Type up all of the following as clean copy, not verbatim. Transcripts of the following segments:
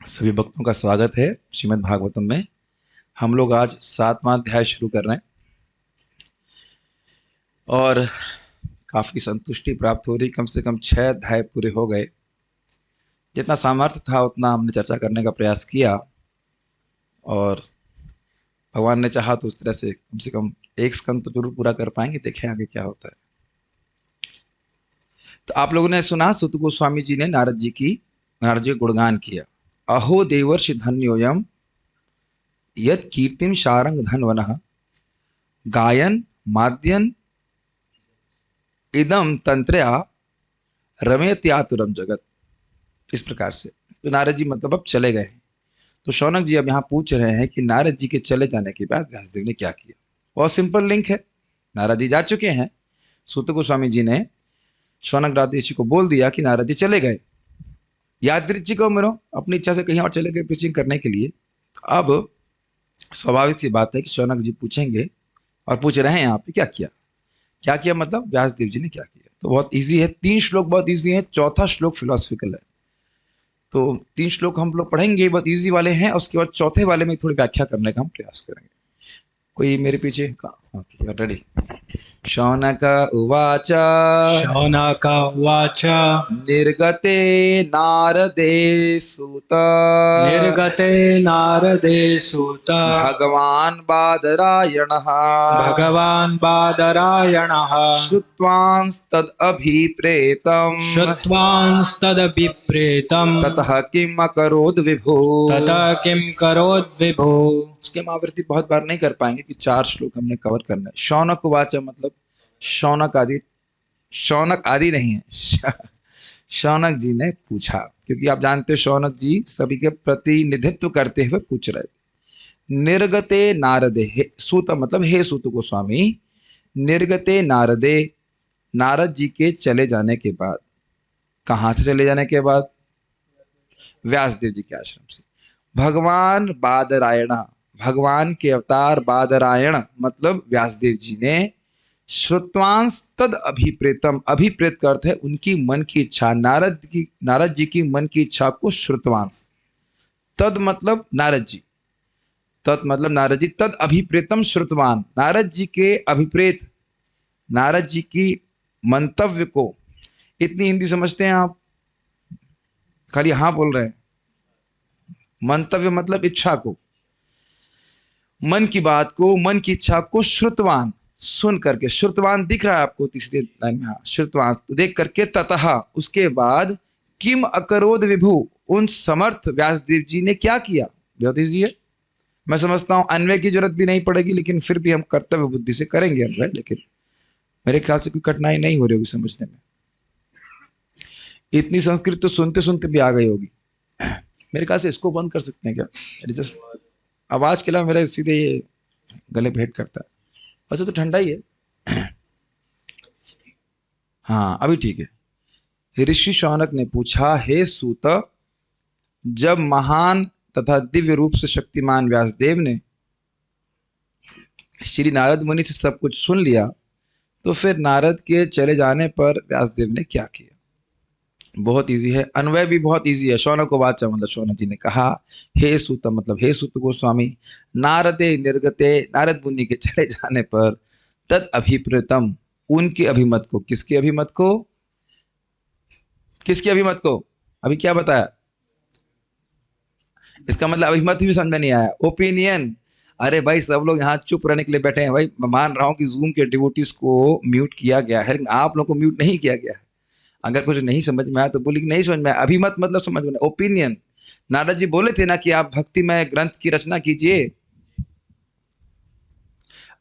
सभी भक्तों का स्वागत है श्रीमद् भागवतम में। हम लोग आज 7वां अध्याय शुरू कर रहे हैं और काफी संतुष्टि प्राप्त हो रही। कम से कम 6 अध्याय पूरे हो गए। जितना सामर्थ्य था उतना हमने चर्चा करने का प्रयास किया और भगवान ने चाहा तो उस तरह से कम एक स्कंद तो जरूर पूरा कर पाएंगे। देखें आगे क्या होता है। तो आप लोगों ने सुना सुत गोस्वामी जी ने नारद जी का गुणगान किया। अहो देवर्षि धन्योयम यद कीर्तिम शारंग धनवनः गायन माद्यन इदम तंत्रया रमयत्यातुरम जगत। इस प्रकार से तो नारद जी मतलब अब चले गए। तो शौनक जी अब यहाँ पूछ रहे हैं कि नारद जी के चले जाने के बाद व्यासदेव ने क्या किया। बहुत सिंपल लिंक है। नारद जी जा चुके हैं। सूत गोस्वामी जी ने शौनक ऋषि को बोल दिया कि नारद जी चले गए। यादृच्छिक को मरो अपनी इच्छा से कहीं और चले गए प्रीचिंग करने के लिए। अब स्वाभाविक सी बात है कि शौनक जी पूछेंगे और पूछ रहे हैं यहाँ पे क्या किया। क्या किया मतलब व्यासदेव जी ने क्या किया। तो बहुत इजी है। 3 श्लोक बहुत इजी है। चौथा श्लोक फिलोसफिकल है। तो 3 श्लोक हम लोग पढ़ेंगे, बहुत इजी वाले हैं। उसके बाद चौथे वाले में थोड़ी व्याख्या करने का हम प्रयास करेंगे। कोई मेरे पीछे का रेडी। शौनक उवाच शौनक उवाच निर्गते नारदे सूत निर्गते नारदे सूत भगवान् बादरायणः भगवान् बादरायणः श्रुत्वांस्तदभिप्रेतम् श्रुत्वांस्तदभिप्रेतम् ततः किम् अकरोत् विभो। ततः किं करोत् विभो। उसके हम आवृत्ति बहुत बार नहीं कर पाएंगे कि 4 श्लोक हमने कवर करना है। शौनक उवाच मतलब शौनक आदि नहीं है। शौनक जी ने पूछा, क्योंकि आप जानते हो शौनक जी सभी के प्रतिनिधित्व करते हुए पूछ रहे थे। निर्गते नारदे सूत मतलब हे सूत गोस्वामी। निर्गते नारदे नारद जी के चले जाने के बाद। कहां से चले जाने के बाद? व्यासदेव जी के आश्रम से। भगवान बादरायण भगवान के अवतार बादरायण मतलब व्यासदेव जी ने श्रुत्वांश तद अभिप्रेतम। अभिप्रेत का अर्थ है उनकी मन की इच्छा। नारद जी की मन की इच्छा को श्रुत्वांश। तद मतलब नारद जी। तद मतलब नारद जी। तद अभिप्रेतम श्रुतवान नारद जी के अभिप्रेत नारद जी की मंतव्य को। इतनी हिंदी समझते हैं आप? खाली हाँ बोल रहे हैं। मंतव्य मतलब इच्छा को, मन की बात को, मन की इच्छा को श्रुतवान सुन करके। श्रुतवान दिख रहा है आपको तीसरी लाइन में। हाँ श्रुतवान तो देख करके। ततः उसके बाद किम अकरोद विभु उन समर्थ व्यासदेव जी ने क्या किया। बहुत ईजी है। मैं समझता हूं अन्वय की जरूरत भी नहीं पड़ेगी, लेकिन फिर भी हम कर्तव्य बुद्धि से करेंगे अन्वय। लेकिन मेरे ख्याल से कोई कठिनाई नहीं हो रही होगी समझने में। इतनी संस्कृत तो सुनते सुनते भी आ गई होगी। मेरे ख्याल से इसको बंद कर सकते हैं क्या? जस्ट आवाज के अलावा मेरे सीधे ये गले भेंट करता है। वैसे तो ठंडा ही है। हाँ अभी ठीक है। ऋषि शौनक ने पूछा, हे सूत, जब महान तथा दिव्य रूप से शक्तिमान व्यासदेव ने श्री नारद मुनि से सब कुछ सुन लिया, तो फिर नारद के चले जाने पर व्यासदेव ने क्या किया। बहुत इजी है। अन्वय भी बहुत इजी है। शौनक को वाचा मतलब शौनक जी ने कहा, हे सूत मतलब हे सूत गोस्वामी, नारदे निर्गते नारद मुनि के चले जाने पर तद अभिप्रेतम उनके अभिमत को। किसके अभिमत को? किसके अभिमत को? अभी क्या बताया? इसका मतलब अभिमत भी समझ में नहीं आया। ओपिनियन। अरे भाई सब लोग यहाँ चुप रहने के लिए बैठे हैं। भाई मैं मान रहा हूँ कि जूम के डिवोटीज को म्यूट किया गया है, लेकिन आप लोग को म्यूट नहीं किया गया है। अगर कुछ नहीं समझ में आया तो बोलिए नहीं समझ में आया। अभिमत मतलब समझ में। ओपिनियन। नारद जी बोले थे ना कि आप भक्तिमय ग्रंथ की रचना कीजिए।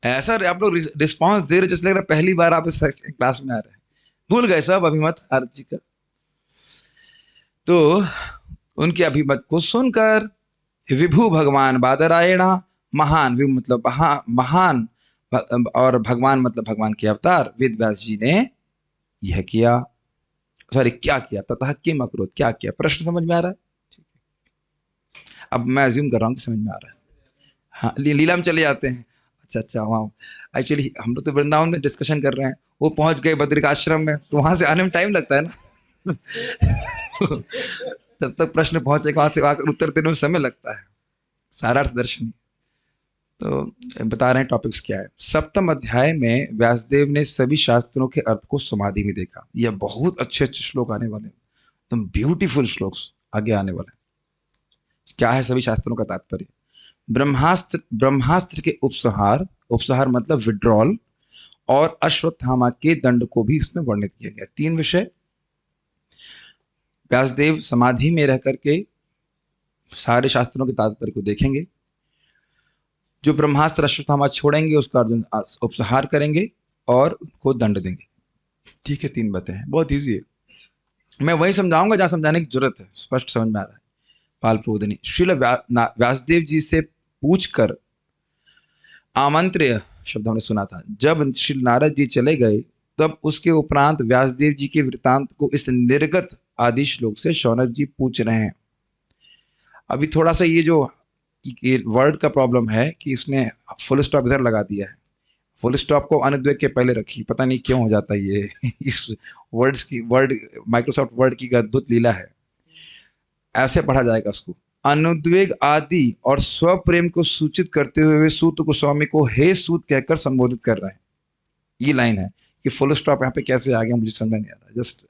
ऐसा आप लोग रिस्पॉन्स दे रहे जैसे लग रहा है पहली बार आप इस क्लास में आ रहे हैं। भूल गए सब अभिमत नारद जी का। तो उनके अभिमत को सुनकर विभु भगवान बादरायण महान विभु मतलब महान और भगवान मतलब भगवान के अवतार वेद व्यास जी ने यह किया। सॉरी क्या किया? ततः किम अकरोत क्या किया। प्रश्न समझ में आ रहा है? ठीक है। अब मैं अज्यूम कर रहा हूँ कि समझ में आ रहा है। हाँ लीला में चले जाते हैं। अच्छा वहाँ एक्चुअली हम लोग तो वृंदावन में डिस्कशन कर रहे हैं। वो पहुंच गए बद्रिकाश्रम में, तो वहां से आने में टाइम लगता है ना। जब तक प्रश्न पहुंचेगा वहां से आकर उत्तर देने में समय लगता है, सारार्थ दर्शनी। तो बता रहे हैं टॉपिक्स क्या है। सप्तम अध्याय में व्यासदेव ने सभी शास्त्रों के अर्थ को समाधि में देखा। यह बहुत अच्छे अच्छे श्लोक आने वाले हैं, एकदम ब्यूटीफुल श्लोक्स आगे आने वाले हैं। क्या है सभी शास्त्रों का तात्पर्य? ब्रह्मास्त्र, ब्रह्मास्त्र के उपसंहार, उपसंहार मतलब विड्रॉल, और अश्वत्थामा के दंड को भी इसमें वर्णित किया गया। तीन विषय व्यासदेव समाधि में रह करके सारे शास्त्रों के तात्पर्य को देखेंगे। जो ब्रह्मास्त्र अश्वत्थामा छोड़ेंगे उसका अर्जुन उपसंहार करेंगे और उनको दंड देंगे। ठीक है, तीन बातें हैं, बहुत ईजी है। मैं वही समझाऊंगा जहां समझाने की जरूरत है, स्पष्ट समझ में आ रहा है। पाल प्रबोधिनी श्रील व्यासदेव जी से पूछकर आमंत्र्य शब्द हमने सुना था। जब श्री नारद जी चले गए तब उसके उपरांत व्यासदेव जी के वृतांत को इस निर्गत आदि श्लोक से शौनक जी पूछ रहे हैं। अभी थोड़ा सा ये जो वर्ड का प्रॉब्लम है कि इसने फुल स्टॉप इधर लगा दिया है। फुल स्टॉप को अनुद्वेग के पहले रखी, पता नहीं क्यों हो जाता है ये इस वर्ड्स की, वर्ड माइक्रोसॉफ्ट वर्ड की अद्भुत लीला है। ऐसे पढ़ा जाएगा उसको। अनुद्वेग आदि और स्वप्रेम को सूचित करते हुए सूत गोस्वामी को हे सूत कहकर संबोधित कर रहे हैं। ये लाइन है कि फुल स्टॉप यहाँ पे कैसे आ गया मुझे समझ नहीं आ रहा। जस्ट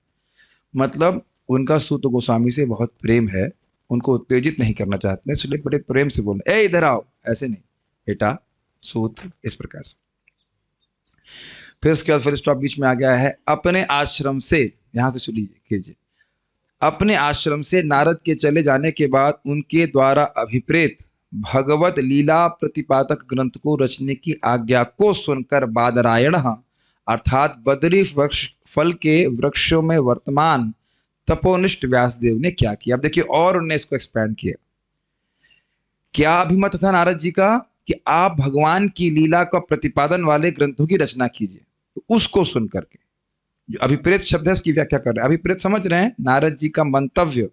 मतलब उनका सूत गोस्वामी से बहुत प्रेम है, उनको उत्तेजित नहीं करना चाहते हैं, इसलिए बड़े प्रेम से बोल रहे, ए इधर आओ, ऐसे नहीं बेटा सूत, इस प्रकार से। फिर उसके बाद फिर स्टॉप बीच में आ गया है। अपने आश्रम से, यहां से सुन लीजिए, अपने आश्रम से नारद के चले जाने के बाद उनके द्वारा अभिप्रेत भगवत लीला प्रतिपादक ग्रंथ को रचने की आज्ञा को सुनकर बादरायण अर्थात बदरी वृक्ष फल के वृक्षों में वर्तमान तपोनिष्ठ व्यासदेव ने क्या किया। अब देखिए, और उन्होंने इसको एक्सपैंड किया। क्या अभिमत था नारद जी का कि आप भगवान की लीला का प्रतिपादन वाले ग्रंथों की रचना कीजिए। तो उसको सुन करके जो अभिप्रेत शब्द है उसकी व्याख्या कर रहे हैं। अभिप्रेत समझ रहे हैं? नारद जी का मंतव्य,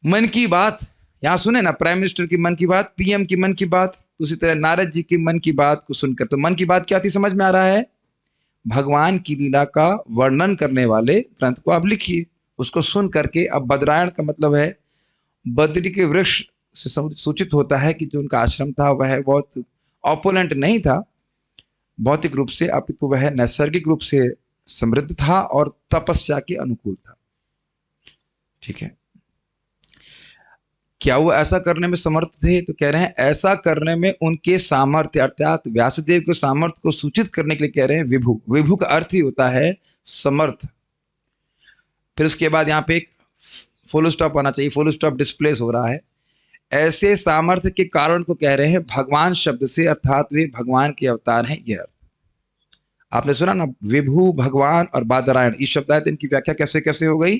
मन की बात। यहां सुने ना, प्राइम मिनिस्टर की मन की बात, पीएम की मन की बात, तो उसी तरह नारद जी की मन की बात को सुनकर, तो मन की बात क्या थी समझ में आ रहा है? भगवान की लीला का वर्णन करने वाले ग्रंथ को आप लिखिए। उसको सुन करके, अब बदरायण का मतलब है बद्री के वृक्ष से सूचित होता है कि जो उनका आश्रम था वह बहुत ऑपोलेंट नहीं था भौतिक रूप से, अपितु वह नैसर्गिक रूप से समृद्ध था और तपस्या के अनुकूल था। ठीक है, क्या वो ऐसा करने में समर्थ थे? तो कह रहे हैं ऐसा करने में उनके सामर्थ्य, अर्थात व्यासदेव के सामर्थ्य को सूचित करने के लिए कह रहे हैं विभु। विभु का अर्थ ही होता है समर्थ। फिर उसके बाद यहाँ पे एक फुल स्टॉप आना चाहिए, फुल स्टॉप डिस्प्लेस हो रहा है। ऐसे सामर्थ्य के कारण को कह रहे हैं भगवान शब्द से, अर्थात वे भगवान के अवतार हैं। यह अर्थ आपने सुना ना, विभु, भगवान और बादरायण, इस शब्द आए, इनकी व्याख्या कैसे कैसे हो गई?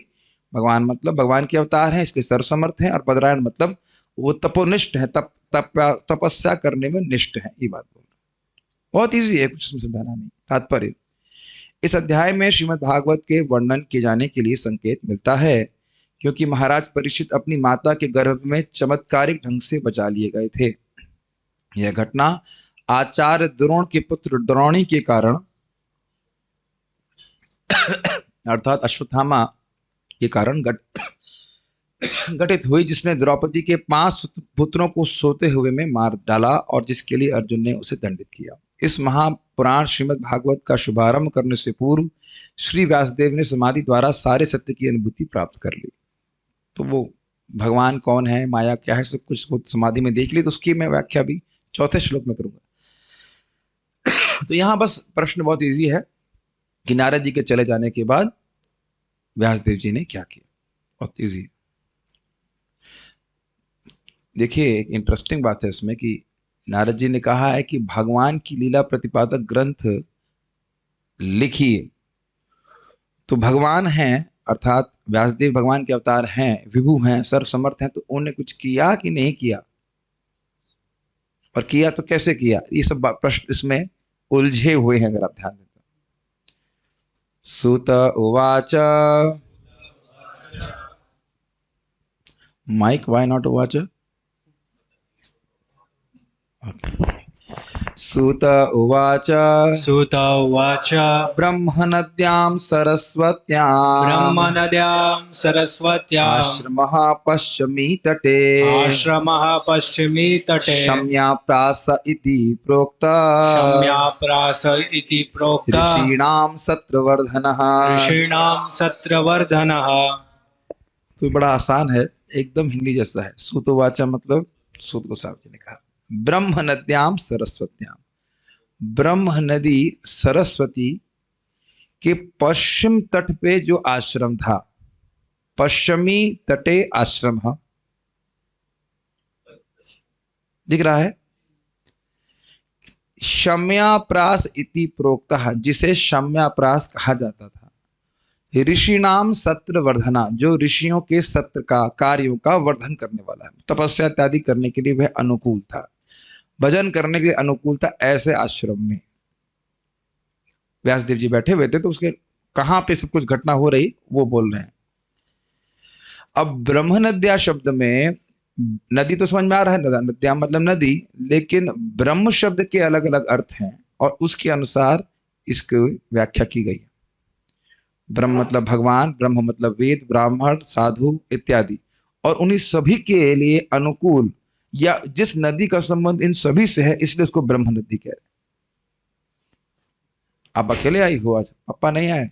भगवान मतलब भगवान के अवतार हैं इसलिए सर्वसमर्थ हैं, और बदरायण मतलब वो तपोनिष्ठ है, तपस्या करने में निष्ठ है। ये बात बोल रहे, बहुत ईजी है, कुछ समझाना नहीं। तात्पर्य, इस अध्याय में श्रीमद् भागवत के वर्णन किए जाने के लिए संकेत मिलता है, क्योंकि महाराज परीक्षित अपनी माता के गर्भ में चमत्कारिक ढंग से बचा लिए गए थे। यह घटना आचार्य द्रोण के पुत्र द्रोणी के कारण अर्थात अश्वत्थामा के कारण घटित हुई, जिसने द्रौपदी के 5 पुत्रों को सोते हुए में मार डाला और जिसके लिए अर्जुन ने उसे दंडित किया। इस महापुराण श्रीमद् भागवत का शुभारंभ करने से पूर्व श्री व्यासदेव ने समाधि द्वारा सारे सत्य की अनुभूति प्राप्त कर ली। तो वो भगवान कौन है, माया क्या है, सब कुछ वो समाधि में देख ली। तो उसकी मैं व्याख्या भी 4थे श्लोक में करूंगा। तो यहां बस प्रश्न बहुत इजी है कि नारद जी के चले जाने के बाद व्यासदेव जी ने क्या किया। बहुत इजी। देखिए, एक इंटरेस्टिंग बात है इसमें कि नारद जी ने कहा है कि भगवान की लीला प्रतिपादक ग्रंथ लिखिए। तो भगवान हैं, अर्थात व्यासदेव भगवान के अवतार हैं, विभु हैं, सर्वसमर्थ हैं, तो उन्होंने कुछ किया कि नहीं किया? और किया तो कैसे किया? ये सब प्रश्न इसमें उलझे हुए हैं, अगर आप ध्यान दें। सुत उवाच, माइक व्हाई नॉट उवाच? सूत उवाच सुत उवाच ब्रह्मनद्यां सरस्वत्याम् ब्रह्मनद्यां सरस्वत्याम् आश्रमः पश्चिमी तटे आश्रमः पश्चिमी तटे शम्याप्रास इति प्रोक्ता शम्याप्रास इति प्रोक्ता ऋषीणां सत्रवर्धनः। ऋषीणां सत्रवर्धनः। तो बड़ा आसान है, एकदम हिंदी जैसा है। सूत उवाचा मतलब सूत गोस्वामी जी ने कहा। ब्रह्म नद्याम सरस्वत्याम, ब्रह्म नदी सरस्वती के पश्चिम तट पे जो आश्रम था, पश्चिमी तटे आश्रम दिख रहा है। शम्याप्रास इति प्रोक्तः, जिसे शम्याप्रास कहा जाता था। ऋषिणाम सत्र वर्धना, जो ऋषियों के सत्र का कार्यों का वर्धन करने वाला है। तपस्या इत्यादि करने के लिए वह अनुकूल था, भजन करने के लिए अनुकूल था। ऐसे आश्रम में व्यासदेव जी बैठे हुए थे, तो उसके कहां पे सब कुछ घटना हो रही वो बोल रहे हैं। अब ब्रह्म नद्या शब्द में नदी तो समझ में आ रहा है, नद्या मतलब नदी, लेकिन ब्रह्म शब्द के अलग अलग अर्थ हैं और उसके अनुसार इसकी व्याख्या की गई है। ब्रह्म मतलब भगवान, ब्रह्म मतलब वेद, ब्राह्मण, साधु इत्यादि, और उन्हीं सभी के लिए अनुकूल या जिस नदी का संबंध इन सभी से है, इसलिए उसको ब्रह्म नदी कह रहे हैं। आप अकेले आई हो आज, पापा नहीं आए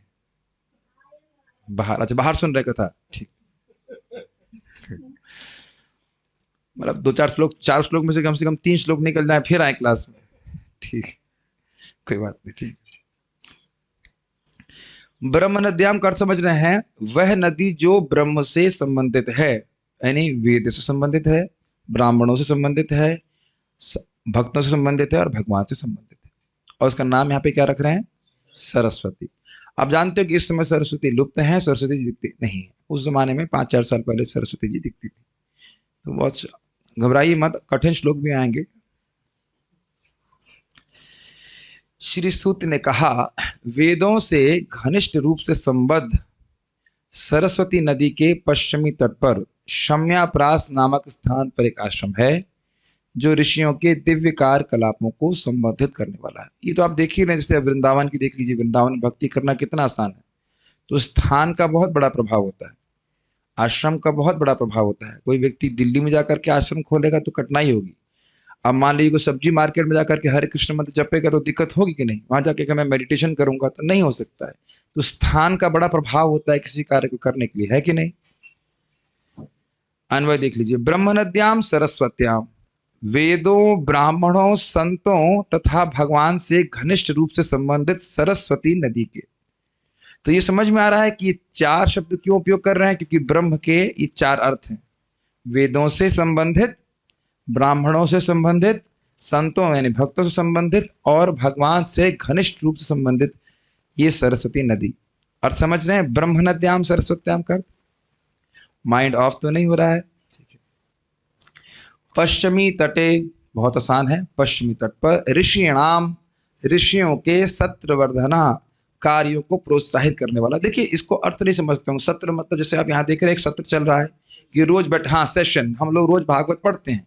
बाहर? अच्छा, बाहर सुन रहे कथा, ठीक। मतलब 2-4 श्लोक, 4 श्लोक में से कम 3 श्लोक निकल जाए फिर आए क्लास में, ठीक, कोई बात नहीं, ठीक। ब्रह्म नद्याम का अर्थ समझ रहे हैं, वह नदी जो ब्रह्म से संबंधित है, यानी वेद से संबंधित है, ब्राह्मणों से संबंधित है, भक्तों से संबंधित है और भगवान से संबंधित है। और उसका नाम यहाँ पे क्या रख रहे हैं? सरस्वती। आप जानते हो कि इस समय सरस्वती लुप्त है, सरस्वती जी दिखती नहीं है। उस जमाने में 5-4 साल पहले सरस्वती जी दिखती थी। तो बहुत घबराइए मत, कठिन श्लोक भी आएंगे। श्री सूत ने कहा, वेदों से घनिष्ठ रूप से संबद्ध सरस्वती नदी के पश्चिमी तट पर शम्याप्रास नामक स्थान पर एक आश्रम है, जो ऋषियों के दिव्य कार्यकलापों को संबोधित करने वाला है। ये तो आप देख ही रहे हैं, जैसे वृंदावन की देख लीजिए, वृंदावन में भक्ति करना कितना आसान है। तो स्थान का बहुत बड़ा प्रभाव होता है, आश्रम का बहुत बड़ा प्रभाव होता है। कोई व्यक्ति दिल्ली में जाकर के आश्रम खोलेगा तो कठिनाई होगी। अब मान लीजिए कोई सब्जी मार्केट में जाकर के हरे कृष्ण मंत्र जपेगा तो दिक्कत होगी कि नहीं? वहां जाके मैं मेडिटेशन करूंगा तो नहीं हो सकता है। तो स्थान का बड़ा प्रभाव होता है किसी कार्य को करने के लिए, है कि नहीं? अन्वय देख लीजिए, ब्रह्म नद्याम सरस्वत्याम, वेदों, ब्राह्मणों, संतों तथा भगवान से घनिष्ठ रूप से संबंधित सरस्वती नदी के। तो ये समझ में आ रहा है कि 4 शब्द क्यों उपयोग कर रहे हैं, क्योंकि ब्रह्म के ये 4 अर्थ हैं। वेदों से संबंधित, ब्राह्मणों से संबंधित, संतों यानी भक्तों से संबंधित और भगवान से घनिष्ठ रूप से संबंधित ये सरस्वती नदी। अर्थ समझ रहे हैं? ब्रह्म नद्याम सरस्वत्याम का माइंड ऑफ तो नहीं हो रहा है? ठीक है। पश्चिमी तटे, बहुत आसान है, पश्चिमी तट पर ऋषिणाम, ऋषियों के सत्रवर्धना, कार्यों को प्रोत्साहित करने वाला। देखिए इसको अर्थ नहीं समझते हूँ। सत्र मतलब जैसे आप यहाँ देख रहे हैं, एक सत्र चल रहा है कि रोज बैठ, हाँ सेशन, हम लोग रोज भागवत पढ़ते हैं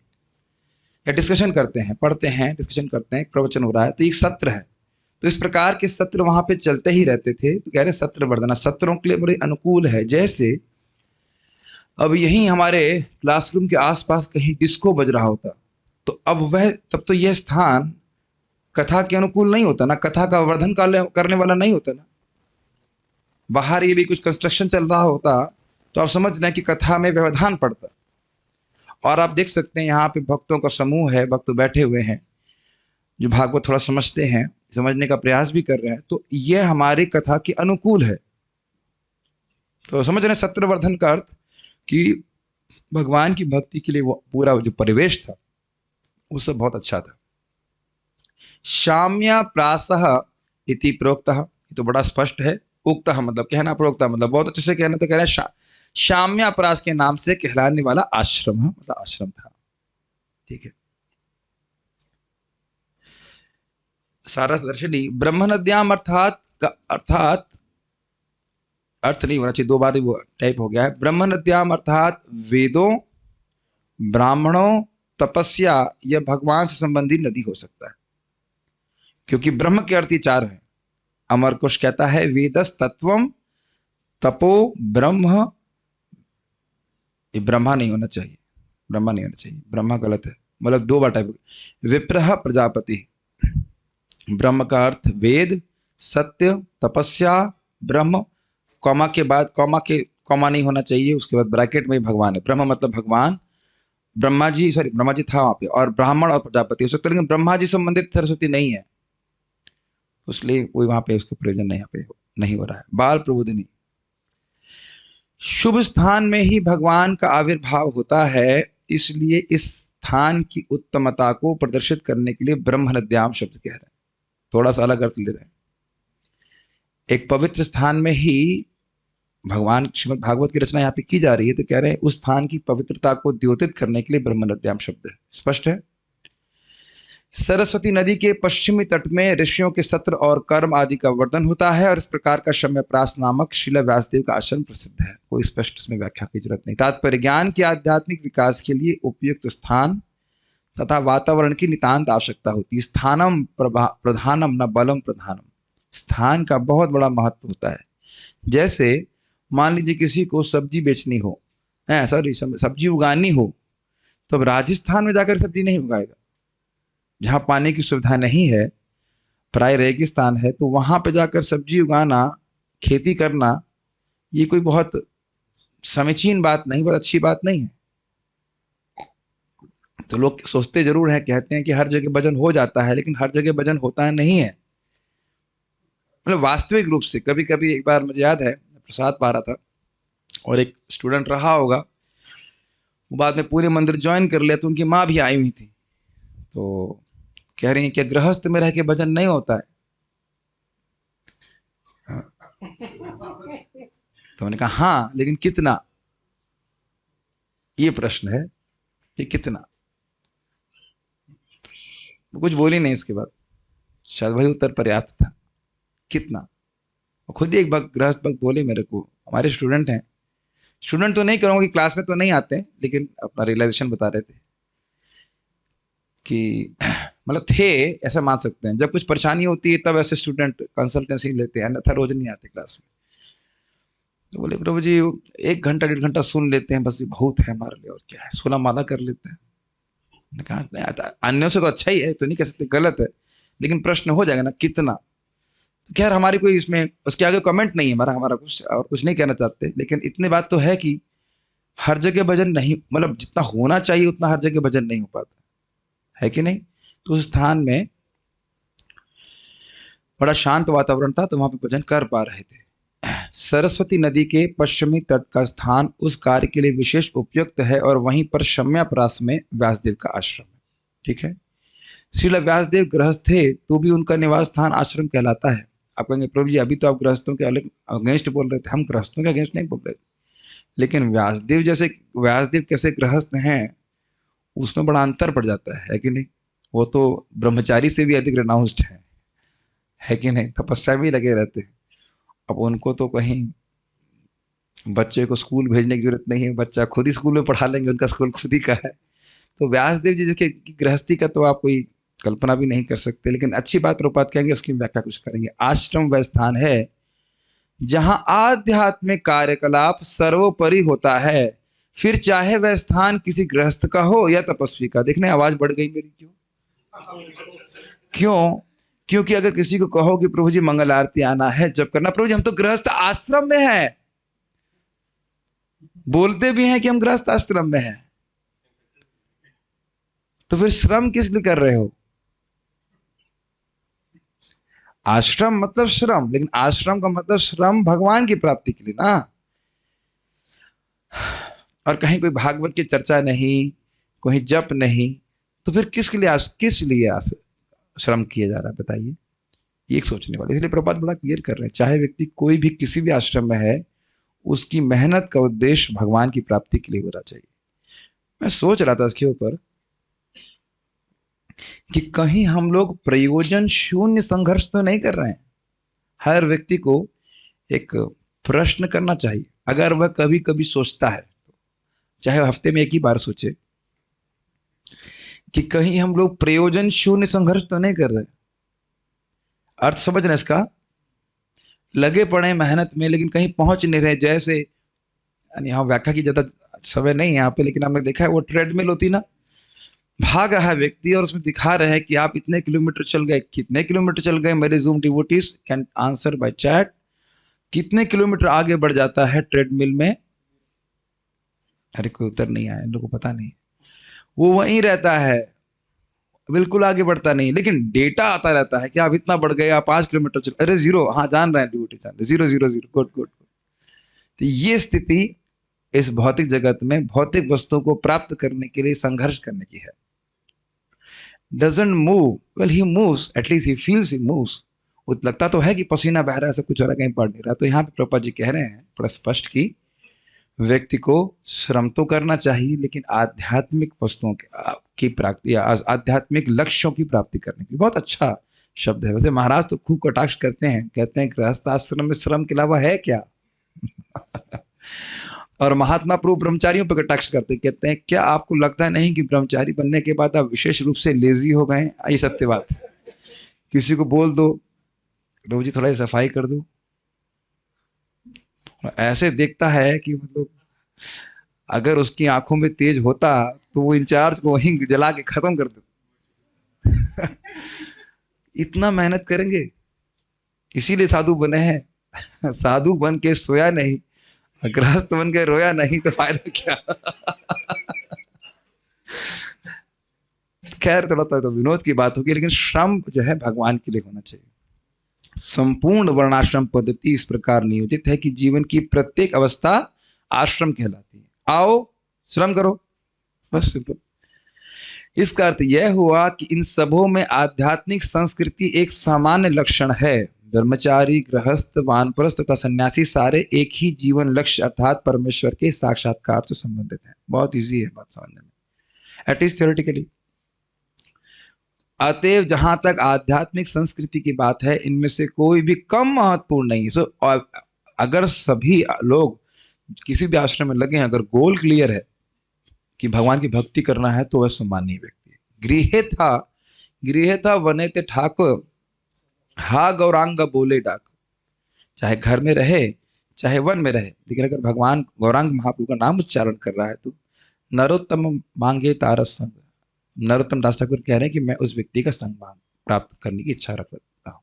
या डिस्कशन करते हैं, पढ़ते हैं, डिस्कशन करते हैं, प्रवचन हो रहा है, तो एक सत्र है। तो इस प्रकार के सत्र वहां पे चलते ही रहते थे। तो कह रहे सत्र वर्धना, सत्रों के लिए बड़े अनुकूल है। जैसे अब यही हमारे क्लासरूम के आसपास कहीं डिस्को बज रहा होता तो अब वह, तब तो यह स्थान कथा के अनुकूल नहीं होता ना, कथा का वर्धन करने वाला नहीं होता ना। बाहर ये भी कुछ कंस्ट्रक्शन चल रहा होता तो आप समझ रहे हैं कि कथा में व्यवधान पड़ता। और आप देख सकते हैं यहाँ पे भक्तों का समूह है, भक्त बैठे हुए हैं जो भागवत थोड़ा समझते हैं, समझने का प्रयास भी कर रहे हैं, तो यह हमारी कथा के अनुकूल है। तो समझ रहे हैं सत्रवर्धन का अर्थ कि भगवान की भक्ति के लिए वो पूरा जो परिवेश था वो सब बहुत अच्छा था। शाम्या प्रासः इति प्रोक्तः, तो बड़ा स्पष्ट है। उक्तः मतलब कहना, प्रोक्तः मतलब बहुत अच्छे से कहना। तो कह रहे हैं शाम्या प्रास के नाम से कहलाने वाला आश्रम, मतलब आश्रम था। ठीक है। सारस दर्शनी ब्रह्म नद्याम अर्थात अर्थ नहीं होना चाहिए, 2 बार वो टाइप हो गया है। ब्रह्म नद्याम अर्थात वेदों, ब्राह्मणों, तपस्या या भगवान से संबंधी नदी हो सकता है। क्योंकि ब्रह्म के अर्थ ही चार है। अमरकोश कहता है वेदस तत्वम तपो ब्रह्म, ये ब्रह्मा नहीं होना चाहिए, ब्रह्मा नहीं होना चाहिए, ब्रह्मा गलत है, मतलब दो बार टाइप। विप्रह प्रजापति, ब्रह्म का अर्थ वेद, सत्य, तपस्या, ब्रह्म, कॉमा के बाद कॉमा नहीं होना चाहिए, उसके बाद ब्रैकेट में भगवान है। ब्रह्म मतलब भगवान, ब्रह्मा जी, सॉरी ब्रह्मा जी था वहां पे, और ब्राह्मण और प्रजापति हो सकता है, लेकिन ब्रह्मा जी संबंधित सरस्वती नहीं है, इसलिए कोई वहां पे उसका प्रयोजन नहीं, यहाँ पे नहीं हो रहा है। बाल प्रबोधिनी, शुभ स्थान में ही भगवान का आविर्भाव होता है, इसलिए इस स्थान की उत्तमता को प्रदर्शित करने के लिए ब्रह्म नद्याम शब्द कह रहे हैं। थोड़ा सा अलग अर्थ ले रहे हैं। एक पवित्र स्थान में ही भगवान श्रीमद् भागवत की रचना यहाँ पे की जा रही है, तो कह रहे हैं उस स्थान की पवित्रता को द्योतित करने के लिए ब्रह्म नद्याम शब्द है। स्पष्ट है। सरस्वती नदी के पश्चिमी तट में ऋषियों के सत्र और कर्म आदि का वर्णन होता है, और इस प्रकार का शम्यप्रास नामक शील व्यासदेव का आश्रम प्रसिद्ध है। कोई स्पष्ट इसमें व्याख्या की जरूरत नहीं। तात्पर्य, ज्ञान के आध्यात्मिक विकास के लिए उपयुक्त स्थान तथा वातावरण की नितांत आवश्यकता होती है। स्थानम प्रधानम न बलम प्रधानम, स्थान का बहुत बड़ा महत्व होता है। जैसे मान लीजिए किसी को सब्जी बेचनी हो, सॉरी सब्जी उगानी हो, तो अब राजस्थान में जाकर सब्जी नहीं उगाएगा, जहाँ पानी की सुविधा नहीं है, प्राय रेगिस्तान है, तो वहां पे जाकर सब्जी उगाना, खेती करना, ये कोई बहुत समीचीन बात नहीं, बहुत अच्छी बात नहीं है। तो लोग सोचते जरूर हैं, कहते हैं कि हर जगह भजन हो जाता है, लेकिन हर जगह भजन होता है नहीं है, मतलब वास्तविक रूप से। कभी कभी एक बार मुझे याद है, प्रसाद पा रहा था और एक स्टूडेंट रहा होगा, वो बाद में पूरे मंदिर ज्वाइन कर लिया, तो उनकी माँ भी आई हुई थी, तो कह रही हैं कि गृहस्थ में रह के भजन नहीं होता है। तो मैंने कहा हाँ, लेकिन कितना, ये प्रश्न है कि कितना। कुछ बोली नहीं इसके बाद, शायद वही उत्तर पर्याप्त था, कितना। खुद ही एक बार गृहस्थ भक्त बोले मेरे को, हमारे स्टूडेंट हैं, स्टूडेंट तो नहीं कहूँगा कि क्लास में तो नहीं आते, लेकिन अपना रियलाइजेशन बता रहे थे कि मतलब थे, ऐसा मान सकते हैं। जब कुछ परेशानी होती है तब ऐसे स्टूडेंट कंसल्टेंसी लेते हैं, अन्यथा रोज नहीं आते क्लास में। तो बोले प्रभु जी 1 घंटा 1.5 घंटा सुन लेते हैं, बस ये बहुत है हमारे लिए, और क्या है, 16 माला कर लेते हैं। कहा नहीं आता, अन्यों से तो अच्छा ही है, तो नहीं कह सकते गलत है, लेकिन प्रश्न हो जाएगा ना कितना। तो खैर हमारी कोई इसमें उसके आगे कमेंट नहीं है, हमारा कुछ और कुछ नहीं कहना चाहते, लेकिन इतनी बात तो है कि हर जगह भजन नहीं, मतलब जितना होना चाहिए उतना हर जगह भजन नहीं हो पाता है कि नहीं। तो उस स्थान में बड़ा शांत वातावरण था, तो वहां पे भजन कर पा रहे थे। सरस्वती नदी के पश्चिमी तट का स्थान उस कार्य के लिए विशेष उपयुक्त है, और वहीं पर शम्याप्रास में व्यासदेव का आश्रम है। ठीक है। श्रील व्यासदेव गृहस्थ थे, तो भी उनका निवास स्थान आश्रम कहलाता है। आप कहेंगे प्रभु जी अभी तो आप गृहस्थों के अगेंस्ट बोल रहे थे। हम गृहस्थों के अगेंस्ट नहीं बोल रहे थे, लेकिन व्यासदेव कैसे गृहस्थ हैं, उसमें बड़ा अंतर पड़ जाता है कि नहीं। वो तो ब्रह्मचारी से भी अधिक रेनाउंस्ड है कि नहीं, तपस्या भी लगे रहते हैं। अब उनको तो कहीं बच्चे को स्कूल भेजने की जरूरत नहीं है, बच्चा खुद ही स्कूल में पढ़ा लेंगे, उनका स्कूल खुद ही का है। तो व्यासदेव जी के गृहस्थी का तो आप कोई कल्पना भी नहीं कर सकते, लेकिन अच्छी बात प्रभुपाद कहेंगे, उसकी व्याख्या कुछ करेंगे। आश्रम वह स्थान है जहां आध्यात्मिक कार्यकलाप सर्वोपरि होता है, फिर चाहे वह स्थान किसी गृहस्थ का हो या तपस्वी का। देखने आवाज बढ़ गई मेरी, क्यों? क्योंकि अगर किसी को कहो कि प्रभु जी मंगल आरती आना है, जब करना, प्रभु जी हम तो गृहस्थ आश्रम में हैं, बोलते भी हैं कि हम गृहस्थ आश्रम में हैं, तो फिर श्रम किस लिए कर रहे हो? आश्रम मतलब श्रम, लेकिन आश्रम का मतलब श्रम भगवान की प्राप्ति के लिए ना। और कहीं कोई भागवत की चर्चा नहीं, कोई जप नहीं, तो फिर किस लिए श्रम किया जा रहा है, बताइए। ये एक सोचने वाले, इसलिए प्रभुपाद बड़ा क्लियर कर रहे हैं, चाहे व्यक्ति कोई भी किसी भी आश्रम में है, उसकी मेहनत का उद्देश्य भगवान की प्राप्ति के लिए होना चाहिए। मैं सोच रहा था इसके ऊपर कि कहीं हम लोग प्रयोजन शून्य संघर्ष तो नहीं कर रहे हैं। हर व्यक्ति को एक प्रश्न करना चाहिए, अगर वह कभी कभी सोचता है, चाहे हफ्ते में 1 ही बार सोचे, कि कहीं हम लोग प्रयोजन शून्य संघर्ष तो नहीं कर रहे। अर्थ समझ रहे हैं इसका? लगे पड़े मेहनत में लेकिन कहीं पहुंच नहीं रहे। जैसे यानी यहाँ व्याख्या की ज्यादा समय नहीं है यहाँ पे, लेकिन हमने देखा है वो ट्रेडमिल होती ना, भाग रहा है व्यक्ति और उसमें दिखा रहे हैं कि आप इतने किलोमीटर चल गए, कितने किलोमीटर चल गए, मेरे zoom devotees can answer by chat, कितने किलोमीटर आगे बढ़ जाता है ट्रेडमिल में। अरे कोई उत्तर नहीं आया, इन लोगों को पता नहीं, वो वहीं रहता है, बिल्कुल आगे बढ़ता नहीं, लेकिन डेटा आता रहता है कि आप इतना बढ़ गए, आप 5 किलोमीटर चल, अरे जीरो, हाँ जान रहे हैं डिवोटी, जान रहे, zero zero zero, good good. तो ये स्थिति इस भौतिक जगत में भौतिक वस्तुओं को प्राप्त करने के लिए संघर्ष करने की है। Doesn't move, well he moves, at least he feels he moves. लगता तो है कि पसीना बह रहा है, सब कुछ हो रहा है, कहीं पड़ नहीं रहा। तो यहाँ पे प्रभुपाद जी कह रहे हैं बड़ा स्पष्ट कि व्यक्ति को श्रम तो करना चाहिए, लेकिन आध्यात्मिक वस्तुओं की प्राप्ति या आध्यात्मिक लक्ष्यों की प्राप्ति करने के लिए। बहुत अच्छा शब्द है। वैसे महाराज तो खूब कटाक्ष करते हैं, कहते हैं गृहस्थ आश्रम में श्रम के अलावा है क्या? और महात्मा प्रभु ब्रह्मचारियों पर कटाक्ष करते हैं, कहते हैं क्या आपको लगता नहीं कि ब्रह्मचारी बनने के बाद आप विशेष रूप से लेजी हो गए? ये सत्य बात। किसी को बोल दो प्रभु जी थोड़ा सफाई कर दो, ऐसे देखता है कि मतलब अगर उसकी आंखों में तेज होता तो वो इंचार्ज को वहीं जला के खत्म कर देता। इतना मेहनत करेंगे, इसीलिए साधु बने हैं। साधु बन के सोया नहीं, गृहस्थ बन के रोया नहीं, तो फायदा क्या? खैर थोड़ा तो विनोद की बात होगी, लेकिन श्रम जो है भगवान के लिए होना चाहिए। संपूर्ण वर्णाश्रम पद्धति इस प्रकार नियोजित है कि जीवन की प्रत्येक अवस्था आश्रम कहलाती है। आओ श्रम करो, बस सिंपल। इसका अर्थ यह हुआ कि इन सबों में आध्यात्मिक संस्कृति एक सामान्य लक्षण है। ब्रह्मचारी, गृहस्थ, वानप्रस्थ तथा सन्यासी सारे एक ही जीवन लक्ष्य अर्थात परमेश्वर के साक्षात्कार से संबंधित हैं। बहुत इजी है बात समझने में, एटलीस्ट थ्योरेटिकली। अतएव जहां तक आध्यात्मिक संस्कृति की बात है, इनमें से कोई भी कम महत्वपूर्ण नहीं। सो अगर सभी लोग किसी भी आश्रम में लगे हैं, अगर गोल क्लियर है कि भगवान की भक्ति करना है, तो वह सम्मानीय व्यक्ति है। गृहे था वने ते ठाकुर, हा गौरांग बोले डाक। चाहे घर में रहे चाहे वन में रहे, लेकिन अगर भगवान गौरांग महाप्रभु का नाम उच्चारण कर रहा है तो नरोत्तम मांगे तारस संग। नरोत्तम दास ठाकुर कह रहे हैं कि मैं उस व्यक्ति का संग प्राप्त करने की इच्छा रखता हूँ।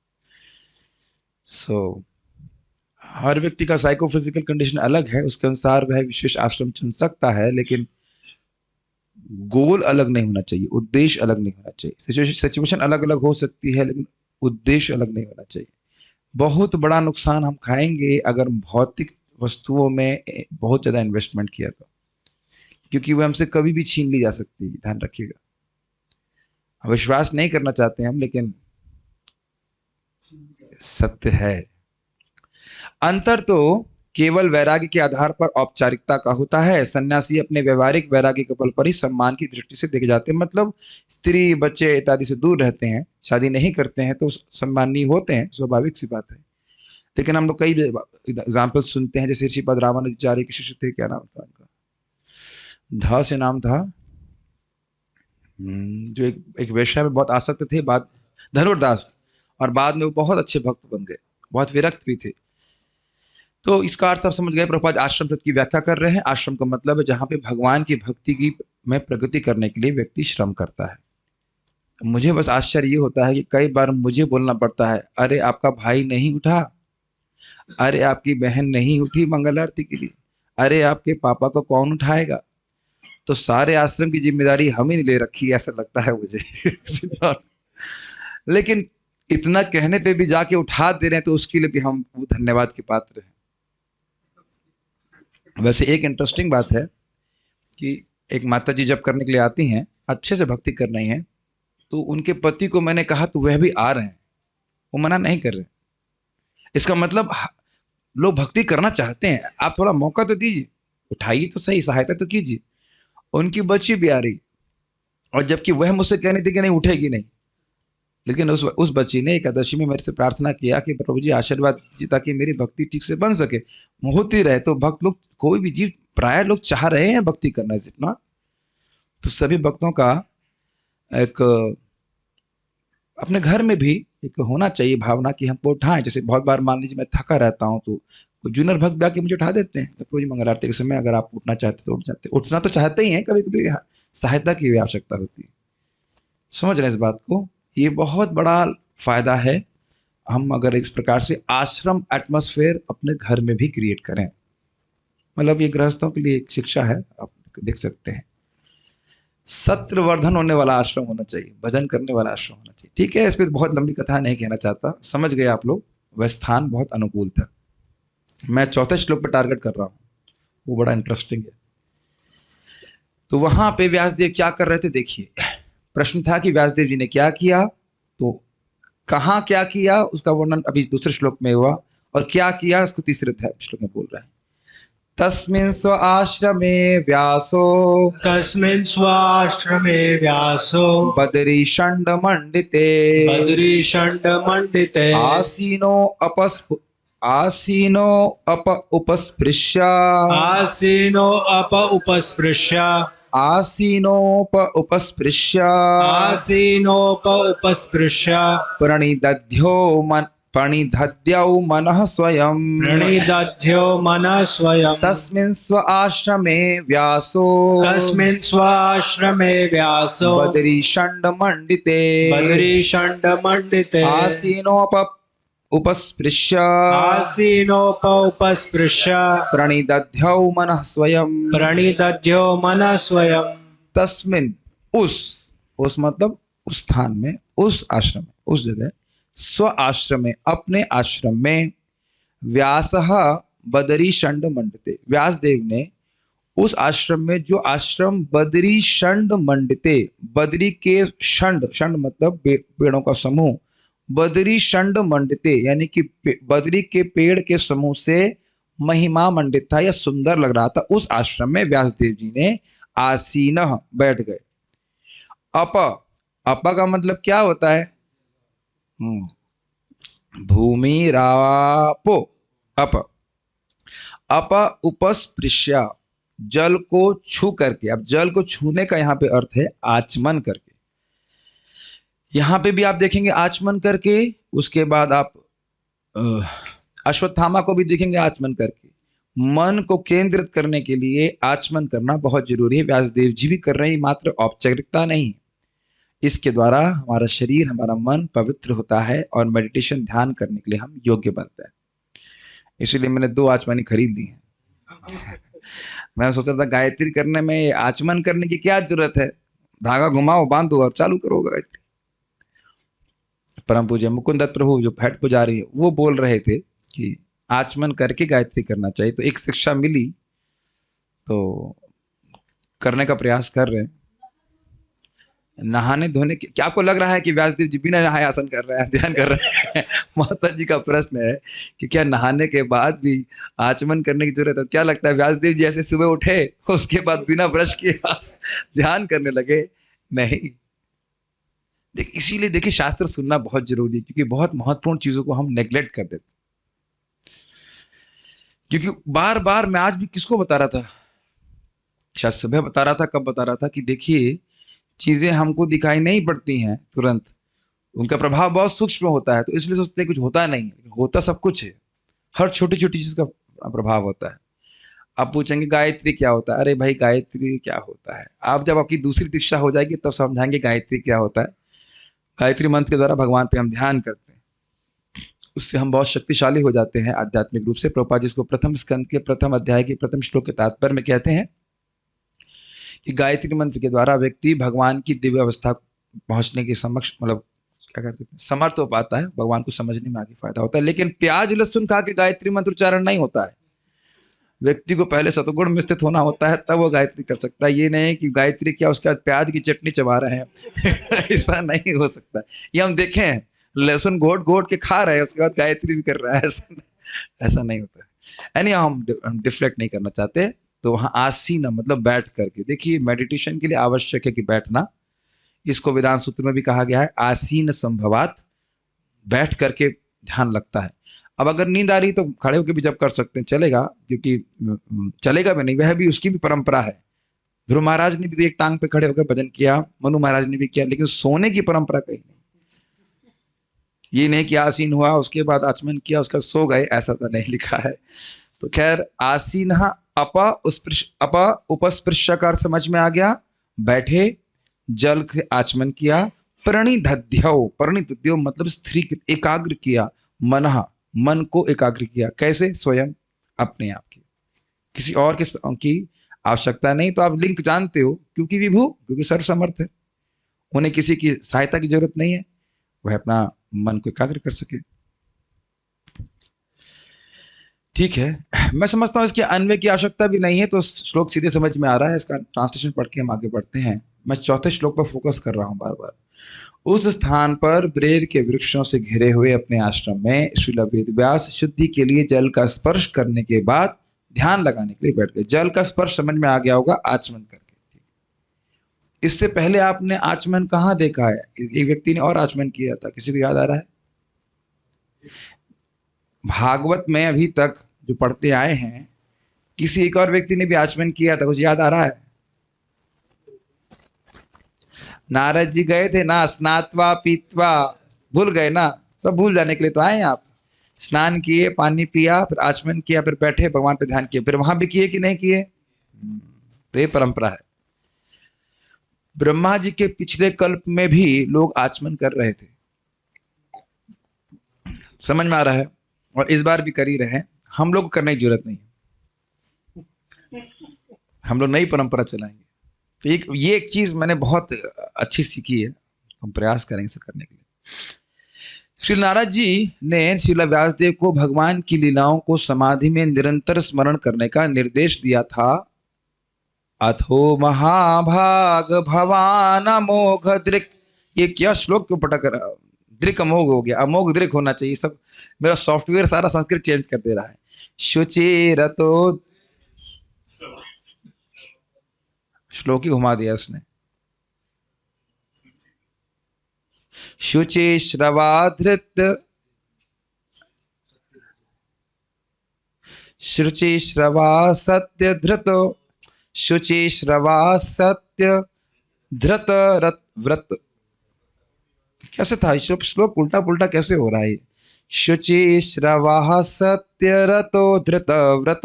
सो हर व्यक्ति का साइकोफिजिकल कंडीशन अलग है, उसके अनुसार वह विशेष आश्रम चुन सकता है, लेकिन गोल अलग नहीं होना चाहिए, उद्देश्य अलग नहीं होना चाहिए। सिचुएशन अलग अलग हो सकती है, लेकिन उद्देश्य अलग नहीं होना चाहिए। बहुत बड़ा नुकसान हम खाएंगे अगर भौतिक वस्तुओं में बहुत ज्यादा इन्वेस्टमेंट किया तो, क्योंकि वह हमसे कभी भी छीन ली जा सकती है, ध्यान रखिएगा। विश्वास नहीं करना चाहते हम, लेकिन सत्य है। अंतर तो केवल वैराग्य के आधार पर औपचारिकता का होता है। सन्यासी अपने व्यवहारिक वैराग्य के बल पर ही सम्मान की दृष्टि से देखे जाते हैं। मतलब स्त्री बच्चे इत्यादि से दूर रहते हैं, शादी नहीं करते हैं, तो सम्मानीय होते हैं, स्वाभाविक सी बात है। लेकिन हम लोग कई एग्जाम्पल सुनते हैं, जैसे ऋषिपद रामानुजाचार्य के शिष्य थे, क्या नाम था उनका, धा से नाम था, जो एक वेश्या में बहुत आसक्त थे, बाद धनुर्दास, और बाद में वो बहुत अच्छे भक्त बन गए, बहुत विरक्त भी थे। तो इसका अर्थ आप समझ गए। प्रभुपाद आश्रम शब्द की व्याख्या कर रहे हैं। आश्रम का मतलब है जहां पे भगवान की भक्ति की में प्रगति करने के लिए व्यक्ति श्रम करता है। मुझे बस आश्चर्य ये होता है कि कई बार मुझे बोलना पड़ता है, अरे आपका भाई नहीं उठा, अरे आपकी बहन नहीं उठी मंगल आरती के लिए, अरे आपके पापा को कौन उठाएगा? तो सारे आश्रम की जिम्मेदारी हम ही ले रखी है, ऐसा लगता है मुझे। लेकिन इतना कहने पे भी जाके उठा दे रहे हैं, तो उसके लिए भी हम धन्यवाद के पात्र हैं। वैसे एक इंटरेस्टिंग बात है कि एक माता जी जब करने के लिए आती हैं, अच्छे से भक्ति कर रही हैं, तो उनके पति को मैंने कहा तो वह भी आ रहे हैं, वो मना नहीं कर रहे। इसका मतलब लोग भक्ति करना चाहते हैं, आप थोड़ा मौका तो दीजिए, उठाइए तो सही, सहायता तो कीजिए। उनकी बच्ची भी आ रही, और जबकि वह मुझसे कहनी थी कि नहीं उठेगी नहीं, लेकिन उस बच्ची ने एकादशी में मेरे से प्रार्थना किया कि प्रभु जी आशीर्वाद दीजिए ताकि मेरी भक्ति ठीक से बन सके, होती रहे। तो भक्त लोग, कोई भी जीव, प्राय लोग चाह रहे हैं भक्ति करना, जितना तो सभी भक्तों का एक अपने घर में भी एक होना चाहिए भावना कि हमको उठाएं। जैसे बहुत बार मान लीजिए मैं थका रहता हूँ तो जूनियर भक्त भी आके मुझे उठा देते हैं रोज मंगल आरती के समय, अगर आप उठना चाहते तो उठ जाते। उठना तो चाहते ही हैं, कभी कभी सहायता की भी आवश्यकता होती है। समझ रहे हैं इस बात को? ये बहुत बड़ा फायदा है हम अगर इस प्रकार से आश्रम एटमॉस्फेयर अपने घर में भी क्रिएट करें। मतलब ये गृहस्थों के लिए एक शिक्षा है, आप देख सकते हैं। सत्रवर्धन होने वाला आश्रम होना चाहिए, भजन करने वाला आश्रम होना चाहिए। ठीक है, इस पर बहुत लंबी कथा नहीं कहना चाहता, समझ गए आप लोग। वह स्थान बहुत अनुकूल था। मैं चौथे श्लोक पर टारगेट कर रहा हूँ, वो बड़ा इंटरेस्टिंग है। तो वहां पे व्यासदेव क्या कर रहे थे देखिए। प्रश्न था कि व्यासदेव जी ने क्या किया, तो कहाँ क्या किया उसका वर्णन अभी दूसरे श्लोक में हुआ, और क्या किया इसको तीसरे श्लोक में बोल रहे हैं। तस्मिन् स्व आश्रमे व्यासो तस्मिन् स्वाश्रमे व्यासो बदरीषण्ड मंडिते बद्रीषण्ड मंडिते आसीनो अप उपस्पृश्य आसीनो अप उपस्पृश्य आसीनोप उपस्पृश्य आसीनोप उपस्पृश्य प्रणिदध्यौ मनः स्वयं प्रणिदध्यो मनः स्वयं तस्मिन् स्व आश्रमे व्यासो तस्मिन् स्वाश्रमे व्यासो बदरीषण्ड मंडिते बद्रीषण्ड मंडिते आसीनोप उपस्पृश्य आसीनोप उपस्पृश्य प्रणिदध्यौ मनः स्वयं प्रणिदध्यो मनः स्वयं तस्मिन् उस मतलब उस स्थान में, उस आश्रम में, उस जगह, स्व आश्रम में, अपने आश्रम में, व्यासः बदरीषण्ड मंडिते, व्यासदेव ने उस आश्रम में, जो आश्रम बदरीषण्ड मंडिते, बदरी के षंड, षंड मतलब पेड़ों का समूह, बदरीषण्ड मंडिते यानी कि बदरी के पेड़ के समूह से महिमा मंडित था या सुंदर लग रहा था, उस आश्रम में व्यासदेव जी ने आसीनः बैठ गए। अप का मतलब क्या होता है? भूमि रापो अप उपस्पृश्य, जल को छू करके। अब जल को छूने का यहाँ पे अर्थ है आचमन करके। यहां पे भी आप देखेंगे आचमन करके, उसके बाद आप अश्वत्थामा को भी देखेंगे आचमन करके। मन को केंद्रित करने के लिए आचमन करना बहुत जरूरी है। व्यासदेव जी भी कर रहे हैं, मात्र औपचारिकता नहीं। इसके द्वारा हमारा शरीर, हमारा मन पवित्र होता है और मेडिटेशन ध्यान करने के लिए हम योग्य बनते हैं। इसीलिए मैंने 2 आचमनी खरीद दी हैं। मैं सोचा था गायत्री करने में आचमन करने की क्या जरूरत है, धागा घुमाओ, बांधो और चालू करो गायत्री। परम पूज्य मुकुंद दत्त प्रभु जो हेड पुजारी है, वो बोल रहे थे कि आचमन करके गायत्री करना चाहिए। तो एक शिक्षा मिली तो करने का प्रयास कर रहे हैं। नहाने धोने के क्या आपको लग रहा है कि व्यासदेव जी बिना नहाए आसन कर रहे हैं, ध्यान कर रहे हैं? माता जी का प्रश्न है कि क्या नहाने के बाद भी आचमन करने की जरूरत है? क्या लगता है व्यासदेव जी ऐसे सुबह उठे उसके बाद बिना ब्रश किए ध्यान करने लगे? नहीं। इसीलिए देखिए शास्त्र सुनना बहुत जरूरी है, क्योंकि बहुत महत्वपूर्ण चीजों को हम नेग्लेक्ट कर देते। क्योंकि बार बार मैं आज भी किसको बता रहा था, शायद सुबह बता रहा था, कब बता रहा था कि देखिए चीजें हमको दिखाई नहीं पड़ती हैं तुरंत, उनका प्रभाव बहुत सूक्ष्म होता है। तो इसलिए सोचते हैं कुछ होता नहीं, होता सब कुछ है। हर छोटी छोटी चीज का प्रभाव होता है। आप पूछेंगे गायत्री क्या होता है? अरे भाई गायत्री क्या होता है, आप जब आपकी दूसरी दीक्षा हो जाएगी तब समझाएंगे गायत्री क्या होता है। गायत्री मंत्र के द्वारा भगवान पे हम ध्यान करते हैं, उससे हम बहुत शक्तिशाली हो जाते हैं आध्यात्मिक रूप से। प्रभुपाद जी इसको प्रथम स्कंद के प्रथम अध्याय के प्रथम श्लोक के तात्पर्य में कहते हैं कि गायत्री मंत्र के द्वारा व्यक्ति भगवान की दिव्य अवस्था पहुंचने के समक्ष, मतलब क्या कहते हैं, समर्थ हो पाता है। भगवान को समझने में आगे फायदा होता है। लेकिन प्याज लहसुन खा के गायत्री मंत्र उच्चारण नहीं होता है। व्यक्ति को पहले सतगुण में स्थित होना होता है, तब वो गायत्री कर सकता है। ये नहीं कि गायत्री क्या उसके बाद प्याज की चटनी चबा रहे हैं। ऐसा नहीं हो सकता। ये हम देखें, लहसुन घोट घोट के खा रहे हैं, उसके बाद गायत्री भी कर रहा है, ऐसा नहीं होता है। यानी हम डिफ्लेक्ट नहीं करना चाहते। तो वहाँ आसीन मतलब बैठ करके। देखिए मेडिटेशन के लिए आवश्यक है कि बैठना, इसको वेदांत सूत्र में भी कहा गया है आसीन संभवात, बैठ करके ध्यान लगता है। अब अगर नींद आ रही तो खड़े होकर भी जब कर सकते हैं, चलेगा, क्योंकि चलेगा भी नहीं, वह भी उसकी भी परंपरा है। ध्रुव महाराज ने भी एक टांग पे खड़े होकर भजन किया, मनु महाराज ने भी किया, लेकिन सोने की परंपरा कहीं नहीं। ये नहीं कि आसीन हुआ उसके बाद आचमन किया उसका सो गए, ऐसा तो नहीं लिखा है। तो खैर आसीन अप उपस्पृश्य का अर्थ समझ में आ गया, बैठे, जल से आचमन किया। प्रणिदध्यो मतलब स्थिर, एकाग्र किया, मन को एकाग्र किया। कैसे? स्वयं अपने आप की, किसी और की आवश्यकता नहीं। तो आप लिंक जानते हो, क्योंकि विभु, क्योंकि सर्वसमर्थ है, उन्हें किसी की सहायता की जरूरत नहीं है, वह अपना मन को एकाग्र कर सके। ठीक है, मैं समझता हूं इसके अन्वय की आवश्यकता भी नहीं है, तो श्लोक सीधे समझ में आ रहा है। इसका ट्रांसलेशन पढ़ के हम आगे बढ़ते हैं। मैं चौथे श्लोक पर फोकस कर रहा हूं बार बार। उस स्थान पर बेर के वृक्षों से घिरे हुए अपने आश्रम में श्रील वेदव्यास शुद्धि के लिए जल का स्पर्श करने के बाद ध्यान लगाने के लिए बैठ गए। जल का स्पर्श समझ में आ गया होगा, आचमन करके। इससे पहले आपने आचमन कहाँ देखा है? एक व्यक्ति ने और आचमन किया था, किसी को याद आ रहा है? भागवत में अभी तक जो पढ़ते आए हैं, किसी एक और व्यक्ति ने भी आचमन किया था, कुछ याद आ रहा है? नारद जी गए थे ना, स्नात्वा पीत्वा, भूल गए ना? सब भूल जाने के लिए तो आए आप। स्नान किए, पानी पिया, फिर आचमन किया, फिर बैठे, भगवान पे ध्यान किए, फिर वहां भी किए कि नहीं किए? तो ये परंपरा है। ब्रह्मा जी के पिछले कल्प में भी लोग आचमन कर रहे थे, समझ में आ रहा है? और इस बार भी कर ही रहे हैं। हम लोग करने की जरूरत नहीं है, हम लोग नई परंपरा चलाएंगे। तो ये एक चीज मैंने बहुत अच्छी सीखी है, हम प्रयास करेंगे इसे करने के लिए। श्री नारद जी ने श्रील व्यासदेव को भगवान की लीलाओं को समाधि में निरंतर स्मरण करने का निर्देश दिया था। अथो महाभाग भवान अमोघ दृक्, ये क्या श्लोक क्यों पटक रहा? दृक् अमोघ हो गया, अमोघ दृक् होना चाहिए। सब मेरा सॉफ्टवेयर सारा संस्कृत चेंज कर दे रहा है। शुचिरतो, श्लोक ही घुमा दिया उसने। शुचि श्रवाधृत, शुचि श्रवा सत्य धृत, शुचि श्रवा सत्य धृत व्रत। कैसे था श्लोक? उल्टा पुल्टा कैसे हो रहा है? शुचि श्रवा सत्य रतो धृत व्रत।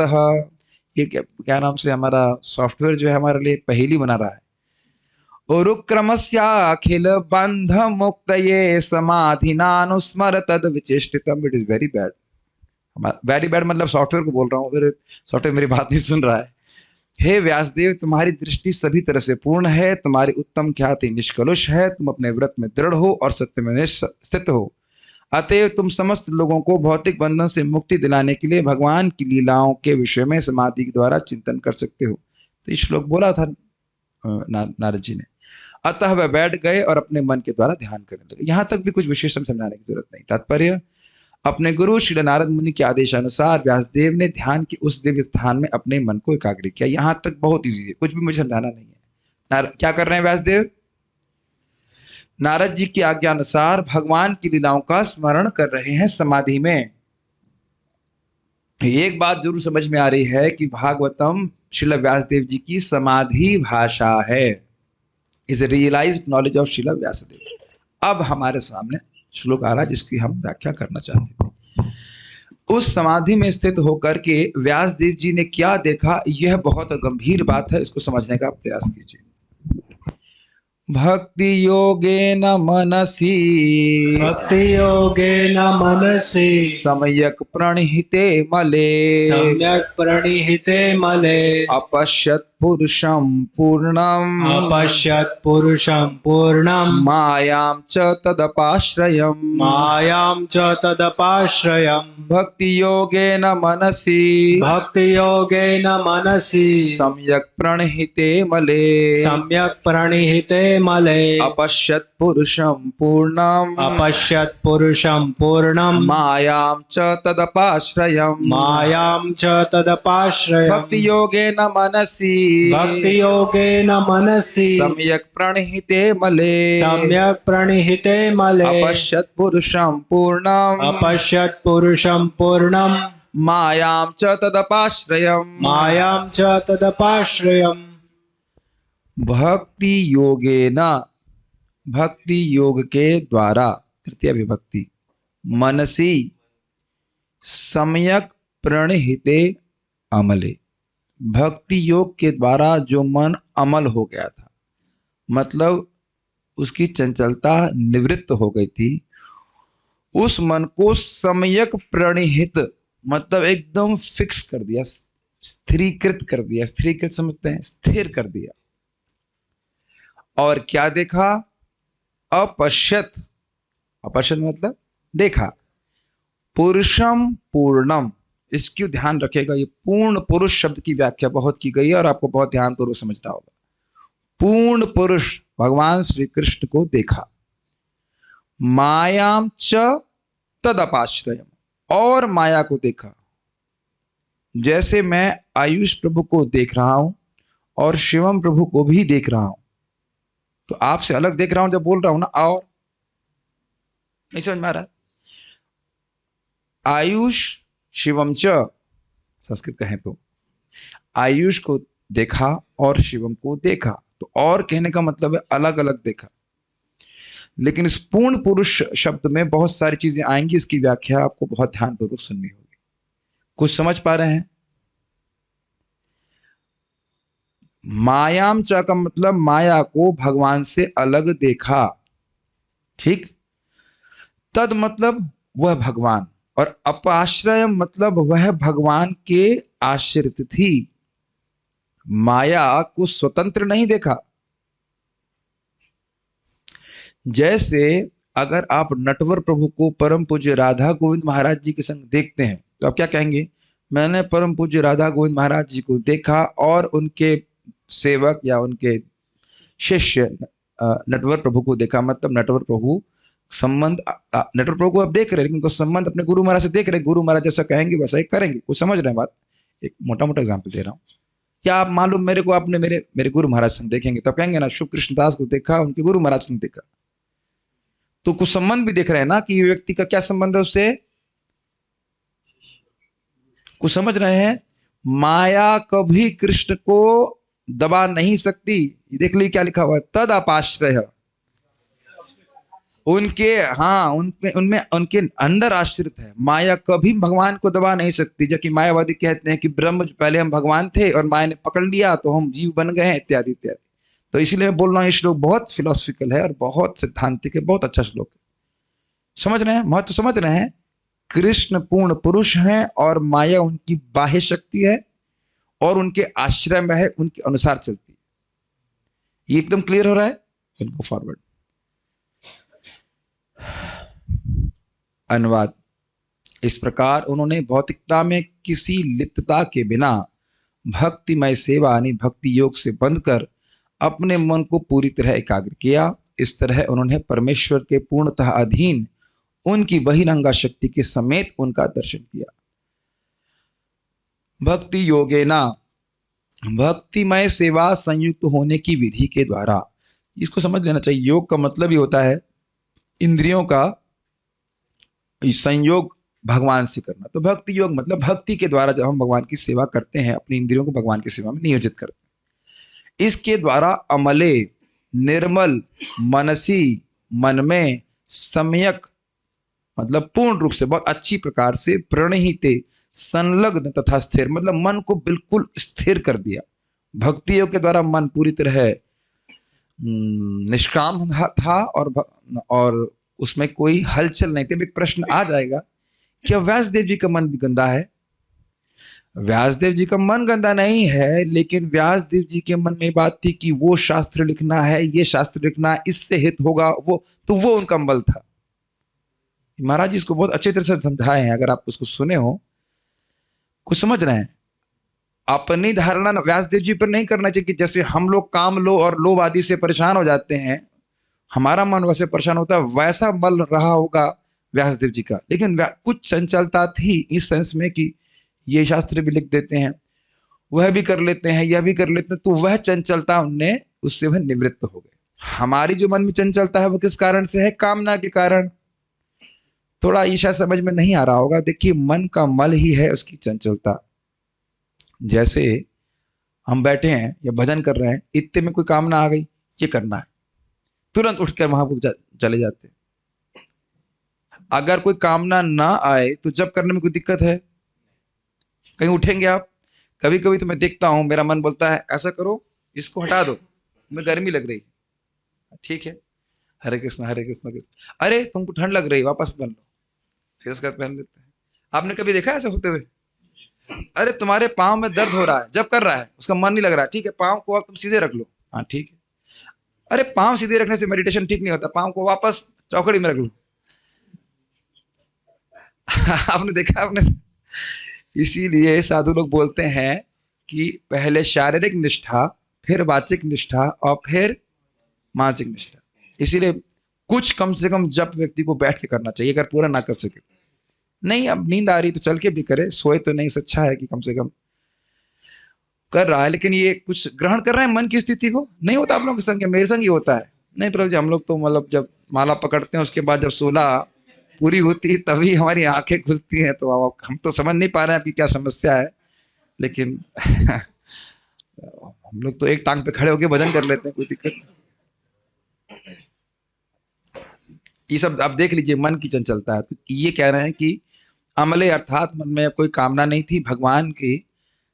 ये क्या नाम से हमारा सॉफ्टवेयर जो है हमारे लिए पहेली बना रहा है। उरुक्रमस्याखिल बंध मुक्तये समाधिनानुस्मर तद विचेष्टितम। It is very bad. Very bad मतलब सॉफ्टवेयर को बोल रहा हूँ, फिर सॉफ्टवेयर मेरी बात नहीं सुन रहा है। हे व्यासदेव, तुम्हारी दृष्टि सभी तरह से पूर्ण है, तुम्हारी उत्तम ख्याति निष्कलुष है, तुम अपने व्रत में दृढ़ हो और सत्य में स्थित हो। अतएव तुम समस्त लोगों को भौतिक बंधन से मुक्ति दिलाने के लिए भगवान की लीलाओं के विषय में समाधि के द्वारा चिंतन कर सकते हो। तो ये श्लोक बोला था नारद जी ने। अतः वह बैठ गए और अपने मन के द्वारा ध्यान करने लगे। यहां तक भी कुछ विशेष समझाने की जरूरत नहीं। तात्पर्य, अपने गुरु श्री नारद मुनि के आदेशानुसार व्यासदेव ने ध्यान के उस दिव्य स्थान में अपने मन को एकाग्र किया। यहां तक बहुत ईजी है, कुछ भी मुझे समझाना नहीं है। क्या कर रहे हैं व्यासदेव? नारद जी की आज्ञा अनुसार भगवान की लीलाओं का स्मरण कर रहे हैं समाधि में। एक बात जरूर समझ में आ रही है कि भागवतम श्रील व्यासदेव जी की समाधि भाषा है, is realized knowledge of Srila Vyasadeva. अब हमारे सामने श्लोक आ रहा है जिसकी हम व्याख्या करना चाहते थे। उस समाधि में स्थित होकर के व्यासदेव जी ने क्या देखा, यह बहुत गंभीर बात है, इसको समझने का प्रयास कीजिए। भक्ति योगेन मनसि, भक्ति योगेन मनसि सम्यक् प्रणिहिते मले, सम्यक् प्रणिहिते मले अपश्यत् पुरुषं पूर्णम्, अपश्यत् पुरुषं पूर्णं मायां च तदपाश्रयम्, मायां च तदपाश्रयम्। भक्ति योगेन मनसि, भक्ति योगेन मनसि सम्यक् प्रणिहिते मले, सम्यक् प्रणिहिते मले अपश्यत् पुरुषं पूर्णम्, अपश्यत् पुरुषं पूर्णं मायां च तदपाश्रयम्, मायां च तदपाश्रयम्। भक्ति योगेन मनसि, भक्ति योगेन मनसि सम्यक् प्रणिहिते मले, सम्यक् प्रणिहिते मले अपश्यत् पुरुषं पूर्णम्, अपश्यत् पुरुषं पूर्णं मायां च तदपाश्रयम्, मायां च तदपाश्रयम्। भक्ति योगेन, भक्ति योग के द्वारा, तृतीय विभक्ति, मनसी सम्यक प्रणहिते अमले। भक्ति योग के द्वारा जो मन अमल हो गया था, मतलब उसकी चंचलता निवृत्त हो गई थी, उस मन को सम्यक प्रणहित मतलब एकदम फिक्स कर दिया, स्थिरीकृत कर दिया। स्थिरीकृत समझते हैं, स्थिर कर दिया। और क्या देखा? अपश्यत, अपश्यत मतलब देखा, पुरुषम पूर्णम। इसकी ध्यान रखेगा, ये पूर्ण पुरुष शब्द की व्याख्या बहुत की गई है और आपको बहुत ध्यानपूर्वक समझना होगा। पूर्ण पुरुष भगवान श्री कृष्ण को देखा। मायाम च तदपाश्रयम, और माया को देखा। जैसे मैं आयुष प्रभु को देख रहा हूं और शिवम प्रभु को भी देख रहा हूं, तो आपसे अलग देख रहा हूं जब बोल रहा हूं ना, और नहीं समझ में आ रहा? आयुष शिवम च, संस्कृत कहें तो आयुष को देखा और शिवम को देखा, तो और कहने का मतलब है अलग अलग देखा। लेकिन इस पूर्ण पुरुष शब्द में बहुत सारी चीजें आएंगी, इसकी व्याख्या आपको बहुत ध्यानपूर्वक सुननी होगी। कुछ समझ पा रहे हैं? मायाम च का मतलब माया को भगवान से अलग देखा, ठीक। तद मतलब वह भगवान, और अपाश्रय मतलब वह भगवान के आश्रित थी। माया को स्वतंत्र नहीं देखा। जैसे अगर आप नटवर प्रभु को परम पूज्य राधा गोविंद महाराज जी के संग देखते हैं, तो आप क्या कहेंगे? मैंने परम पूज्य राधा गोविंद महाराज जी को देखा और उनके सेवक या उनके शिष्य नटवर प्रभु को देखा। मतलब नटवर प्रभु संबंध, नटवर प्रभु को आप देख रहे हैं, लेकिन उनका संबंध अपने गुरु महाराज से देख रहे हैं। गुरु महाराज जैसा कहेंगे वैसा ही करेंगे। कुछ समझ रहे हैं बात? एक मोटा मोटा एग्जाम्पल दे रहा हूँ। क्या आप मालूम मेरे को आपने मेरे गुरु महाराज से देखेंगे तब कहेंगे ना शुभ कृष्ण दास को देखा, उनके गुरु महाराज से देखा। तो कुछ संबंध भी देख रहे हैं ना कि ये व्यक्ति का क्या संबंध है उससे। कुछ समझ रहे हैं? माया कभी कृष्ण को दबा नहीं सकती। देख ली क्या लिखा हुआ है, तद अपाश्रय। उनके, हाँ, उनमें उनके अंदर आश्रित है। माया कभी भगवान को दबा नहीं सकती। जो कि मायावादी कहते हैं कि ब्रह्म पहले हम भगवान थे और माया ने पकड़ लिया तो हम जीव बन गए हैं, इत्यादि इत्यादि। तो इसलिए मैं बोल रहा हूँ ये श्लोक बहुत फिलोसफिकल है और बहुत सिद्धांतिक है, बहुत अच्छा श्लोक है। समझ रहे हैं? महत्व समझ रहे हैं? कृष्ण पूर्ण पुरुष हैं और माया उनकी बाह्य शक्ति है और उनके आश्रय में है, उनके अनुसार चलती है। ये एकदम क्लियर हो रहा है? इनको फॉरवर्ड। अनुवाद। इस प्रकार उन्होंने भौतिकता में किसी लिप्तता के बिना भक्तिमय सेवा यानी भक्ति योग से बंधकर अपने मन को पूरी तरह एकाग्र किया। इस तरह उन्होंने परमेश्वर के पूर्णतः अधीन उनकी बहिरंगा शक्ति के समेत उनका दर्शन किया। भक्ति योगेना, भक्तिमय सेवा संयुक्त होने की विधि के द्वारा। इसको समझ लेना चाहिए। योग का मतलब ही होता है इंद्रियों का संयोग भगवान से करना। तो भक्ति योग मतलब भक्ति के द्वारा जब हम भगवान की सेवा करते हैं, अपनी इंद्रियों को भगवान की सेवा में नियोजित करते हैं। इसके द्वारा अमले, निर्मल, मनसी, मन में, सम्यक मतलब पूर्ण रूप से, बहुत अच्छी प्रकार से, प्रणहिते संलग्न तथा स्थिर मतलब मन को बिल्कुल स्थिर कर दिया। भक्ति योग के द्वारा मन पूरी तरह निष्काम था और उसमें कोई हलचल नहीं थी। एक प्रश्न आ जाएगा, क्या व्यासदेव जी का मन भी गंदा है? व्यासदेव जी का मन गंदा नहीं है, लेकिन व्यासदेव जी के मन में बात थी कि वो शास्त्र लिखना है, ये शास्त्र लिखना है, इससे हित होगा, वो उनका बल था। महाराज जी इसको बहुत अच्छी तरह से समझाए हैं, अगर आप उसको सुने हो। कुछ समझ रहे हैं? अपनी धारणा व्यासदेव जी पर नहीं करना चाहिए कि जैसे हम लोग काम लो और लोभ आदि से परेशान हो जाते हैं, हमारा मन वैसे परेशान होता है, वैसा बल रहा होगा व्यासदेव जी का। लेकिन कुछ चंचलता थी इस सेंस में कि ये शास्त्र भी लिख देते हैं, वह भी कर लेते हैं, यह भी कर लेते हैं, तो वह चंचलता उनने उससे वह निवृत्त हो गए। हमारी जो मन में चंचलता है वो किस कारण से है? कामना के कारण। थोड़ा ईशा समझ में नहीं आ रहा होगा। देखिए, मन का मल ही है उसकी चंचलता। जैसे हम बैठे हैं या भजन कर रहे हैं, इतने में कोई कामना आ गई, ये करना है, तुरंत उठकर वहां चले जाते हैं। अगर कोई कामना ना आए तो जब करने में कोई दिक्कत है? कहीं उठेंगे आप? कभी कभी तो मैं देखता हूं, मेरा मन बोलता है ऐसा करो, इसको हटा दो, मैं गर्मी लग रही है, ठीक है, हरे कृष्ण कृष्ण, अरे तुमको ठंड लग रही है, वापस पहन लो, फिर उसके बाद पहन लेते हैं। आपने कभी देखा है ऐसा होते हुए? अरे तुम्हारे पाँव में दर्द हो रहा है, जब कर रहा है उसका मन नहीं लग रहा है, ठीक है, पाँव को आप तुम सीधे रख लो, हाँ ठीक है। अरे पाँव सीधे रखने से मेडिटेशन ठीक नहीं होता, पाँव को वापस चौकड़ी में रख लो। आपने देखा? आपने? इसीलिए साधु लोग बोलते हैं कि पहले शारीरिक निष्ठा, फिर वाचिक निष्ठा और फिर मानसिक निष्ठा। इसीलिए कुछ कम से कम जब व्यक्ति को बैठ के करना चाहिए, अगर पूरा ना कर सके। नहीं, अब नींद आ रही तो चल के भी करे, सोए तो नहीं, उससे अच्छा है कि कम से कम कर रहा है। लेकिन ये कुछ ग्रहण कर रहे हैं मन की स्थिति को, नहीं होता आप लोगों के संग, मेरे संग ही होता है। नहीं प्रभु जी, हम लोग तो मतलब जब माला पकड़ते हैं उसके बाद जब 16 पूरी होती है तभी हमारी आंखें खुलती हैं, तो अब हम तो समझ नहीं पा रहे हैं कि क्या समस्या है, लेकिन हम लोग तो एक टांग पे खड़े होकर भजन कर लेते हैं, कोई दिक्कत नहीं। ये सब आप देख लीजिए, मन की चंचलता है। तो ये कह रहे हैं कि अमले अर्थात मन में कोई कामना नहीं थी, भगवान की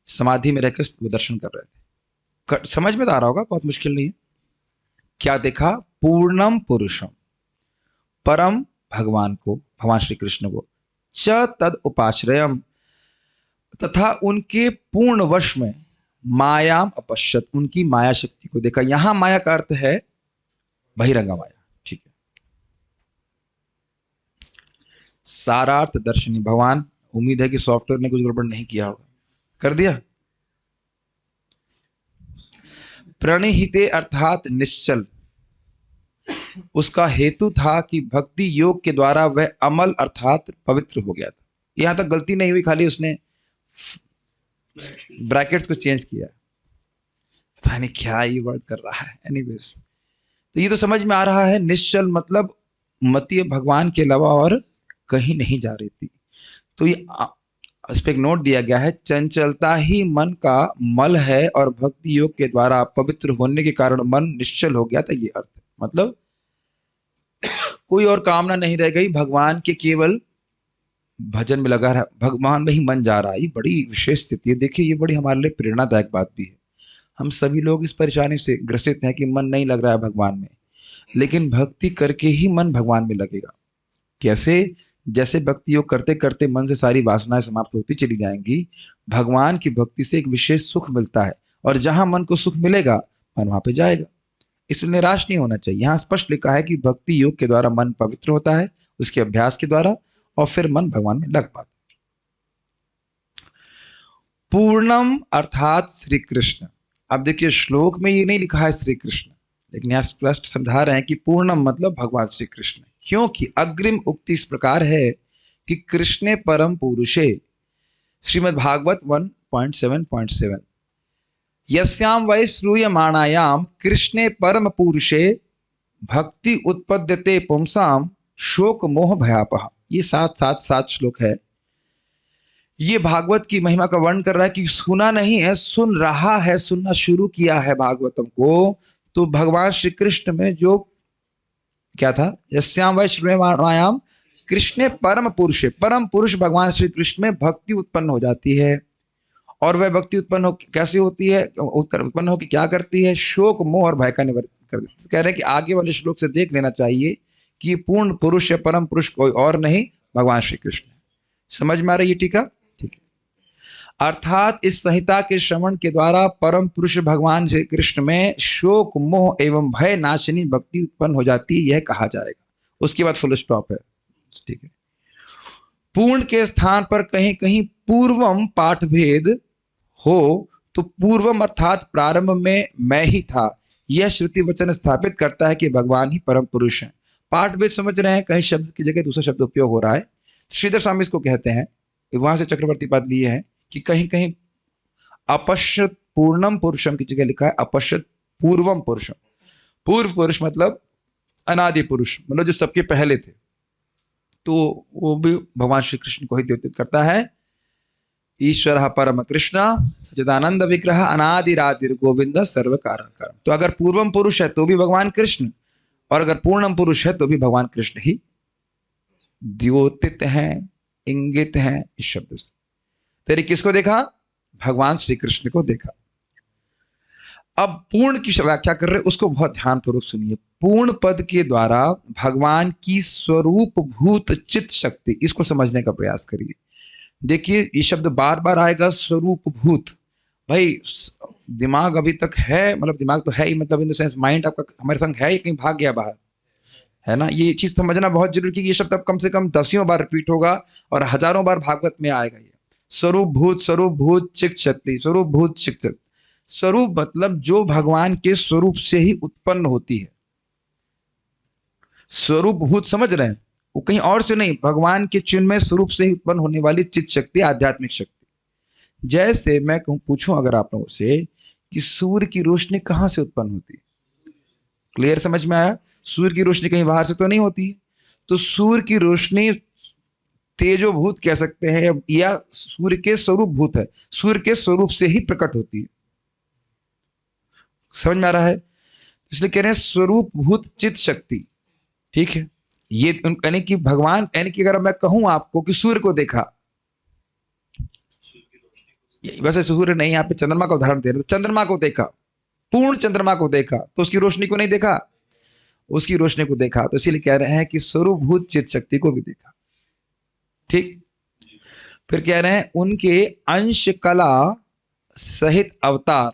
समाधि में रहकर वो दर्शन कर रहे थे। समझ में तो आ रहा होगा, बहुत मुश्किल नहीं है। क्या देखा? पूर्णम पुरुषम, परम भगवान को, भगवान श्री कृष्ण को, च तद उपाश्रयम, तथा उनके पूर्ण वश में, मायाम अपश्यत, उनकी माया शक्ति को देखा। यहां माया का अर्थ है बहिरंगा माया, ठीक है। सारार्थ दर्शनी भगवान, उम्मीद है कि सॉफ्टवेयर ने कुछ गड़बड़ नहीं किया होगा, कर दिया। प्रणिहिते अर्थात निश्चल, उसका हेतु था कि भक्ति योग के द्वारा वह अमल अर्थात पवित्र हो गया था। यहां तक गलती नहीं हुई, खाली उसने ब्रैकेट्स को चेंज किया, पता नहीं क्या ये वर्ड कर रहा है। एनीवेज, तो ये तो समझ में आ रहा है, निश्चल मतलब मति भगवान के अलावा और कहीं नहीं जा रही थी। तो ये इस पे एक नोट दिया गया है, चंचलता ही मन का मल है और भक्ति योग के द्वारा पवित्र होने के कारण मन निश्चल हो गया था, ये अर्थ है। मतलब कोई और कामना नहीं रह गई, भगवान के केवल भजन में लगा रहा, भगवान में ही मन जा रहा है। ये बड़ी विशेष स्थिति है। देखिए, ये बड़ी हमारे लिए प्रेरणादायक बात भी है। हम सभी लोग इस परेशानी से ग्रसित हैं कि मन नहीं लग रहा है भगवान में, लेकिन भक्ति करके ही मन भगवान में लगेगा। कैसे? जैसे भक्ति योग करते करते मन से सारी वासनाएं समाप्त होती चली जाएंगी, भगवान की भक्ति से एक विशेष सुख मिलता है, और जहां मन को सुख मिलेगा मन वहां पे जाएगा। इसलिए निराश नहीं होना चाहिए। यहाँ स्पष्ट लिखा है कि भक्ति योग के द्वारा मन पवित्र होता है, उसके अभ्यास के द्वारा, और फिर मन भगवान में लग पाता। पूर्णम अर्थात श्री कृष्ण। अब देखिए, श्लोक में ये नहीं लिखा है श्री कृष्ण, लेकिन यहाँ स्पष्ट समझा रहे हैं कि पूर्णम मतलब भगवान श्री कृष्ण, क्योंकि अग्रिम उक्ति इस प्रकार है कि कृष्णे परम पुरुषे, श्रीमद् भागवत 1.7.7, यस्याम वै श्रूयमाणायाम कृष्णे परम पुरुषे भक्ति उत्पद्यते पुंसाम शोक मोह भयापह। ये 7 श्लोक है। ये भागवत की महिमा का वर्णन कर रहा है कि सुना नहीं है, सुन रहा है, सुनना शुरू किया है भागवतम को। तो भगवान श्री कृष्ण में जो क्या था, यस्याम वै श्रूयमाणायाम कृष्णे परम पुरुषे, परम पुरुष भगवान श्री कृष्ण में भक्ति उत्पन्न हो जाती है। और वह भक्ति उत्पन्न हो कैसे होती है, उत्पन्न हो कि क्या करती है, शोक मोह और भय का निवृत्त कर देती है। तो कह रहे हैं कि आगे वाले श्लोक से देख लेना चाहिए कि पूर्ण पुरुष या परम पुरुष कोई और नहीं, भगवान श्री कृष्ण। समझ में आ रही है टीका? ठीक है। अर्थात इस संहिता के श्रवण के द्वारा परम पुरुष भगवान श्री कृष्ण में शोक मोह एवं भय नाशिनी भक्ति उत्पन्न हो जाती है, यह कहा जाएगा। उसके बाद फुल स्टॉप है, ठीक है। पूर्ण के स्थान पर कहीं कहीं पूर्वम पाठ भेद हो तो पूर्वम अर्थात प्रारंभ में मैं ही था, यह श्रुति वचन स्थापित करता है कि भगवान ही परम पुरुष हैं। पाठ भेद समझ रहे हैं, कहीं शब्द की जगह दूसरा शब्द उपयोग हो रहा है। श्रीधर स्वामी इसको कहते हैं, वहां से चक्रवर्ती पाद लिए हैं कि कहीं कहीं अपश्यत पूर्णम पुरुषम की जगह लिखा है अपश्यत पूर्वम पुरुषम। पूर्व पुरुष मतलब अनादि पुरुष, मतलब जो सबके पहले थे। तो वो भी भगवान श्री कृष्ण को ही द्योतित करता है। ईश्वर परम कृष्ण सच्चिदानंद विग्रह अनादिरादिर गोविंद सर्व कारण कारण। तो अगर पूर्वम पुरुष है तो भी भगवान कृष्ण, और अगर पूर्णम पुरुष है तो भी भगवान कृष्ण ही द्योतित हैं, इंगित हैं इस शब्द से। तेरे किसको देखा? भगवान श्री कृष्ण को देखा। अब पूर्ण की व्याख्या कर रहे, उसको बहुत ध्यानपूर्वक सुनिए। पूर्ण पद के द्वारा भगवान की स्वरूप भूत चित्त शक्ति, इसको समझने का प्रयास करिए। देखिए ये शब्द बार बार आएगा, स्वरूप भूत। भाई दिमाग अभी तक है, मतलब दिमाग तो है ही, मतलब इन द सेंस माइंड आपका हमारे संग है, कहीं भाग गया बाहर, है ना। ये चीज समझना बहुत जरूरी है कि ये शब्द अब कम से कम 10 बार रिपीट होगा और हजारों बार भागवत में आएगा ये। स्वरूप भूत चित्त शक्ति, स्वरूप भूत चित्त शक्ति। स्वरूप मतलब जो भगवान के स्वरूप से ही उत्पन्न होती है। स्वरूप भूत समझ रहे हैं, वो कहीं और से नहीं, भगवान के चिन्मय स्वरूप से ही उत्पन्न होने वाली चित्त शक्ति, आध्यात्मिक शक्ति। जैसे मैं कहूं, पूछूं अगर आप लोगों से कि सूर्य की रोशनी कहां से उत्पन्न होती है? क्लियर समझ में आया? सूर्य की रोशनी कहीं बाहर से तो नहीं होती है। तो सूर्य की रोशनी तेजोभूत कह सकते हैं, या सूर्य के स्वरूप भूत है, सूर्य के स्वरूप से ही प्रकट होती है। समझ में आ रहा है? इसलिए कह रहे हैं स्वरूप भूत चित्त शक्ति। ठीक है, ये यानी कि भगवान, यानी कि अगर मैं कहूं आपको कि सूर्य को देखा, वैसे सूर्य नहीं, यहाँ पे चंद्रमा का उदाहरण दे रहे, तो चंद्रमा को देखा, पूर्ण चंद्रमा को देखा, तो उसकी रोशनी को नहीं देखा, उसकी रोशनी को देखा। तो इसीलिए कह रहे हैं कि स्वरूप भूत चित्त शक्ति को भी देखा। ठीक, फिर कह रहे हैं उनके अंश कला सहित अवतार,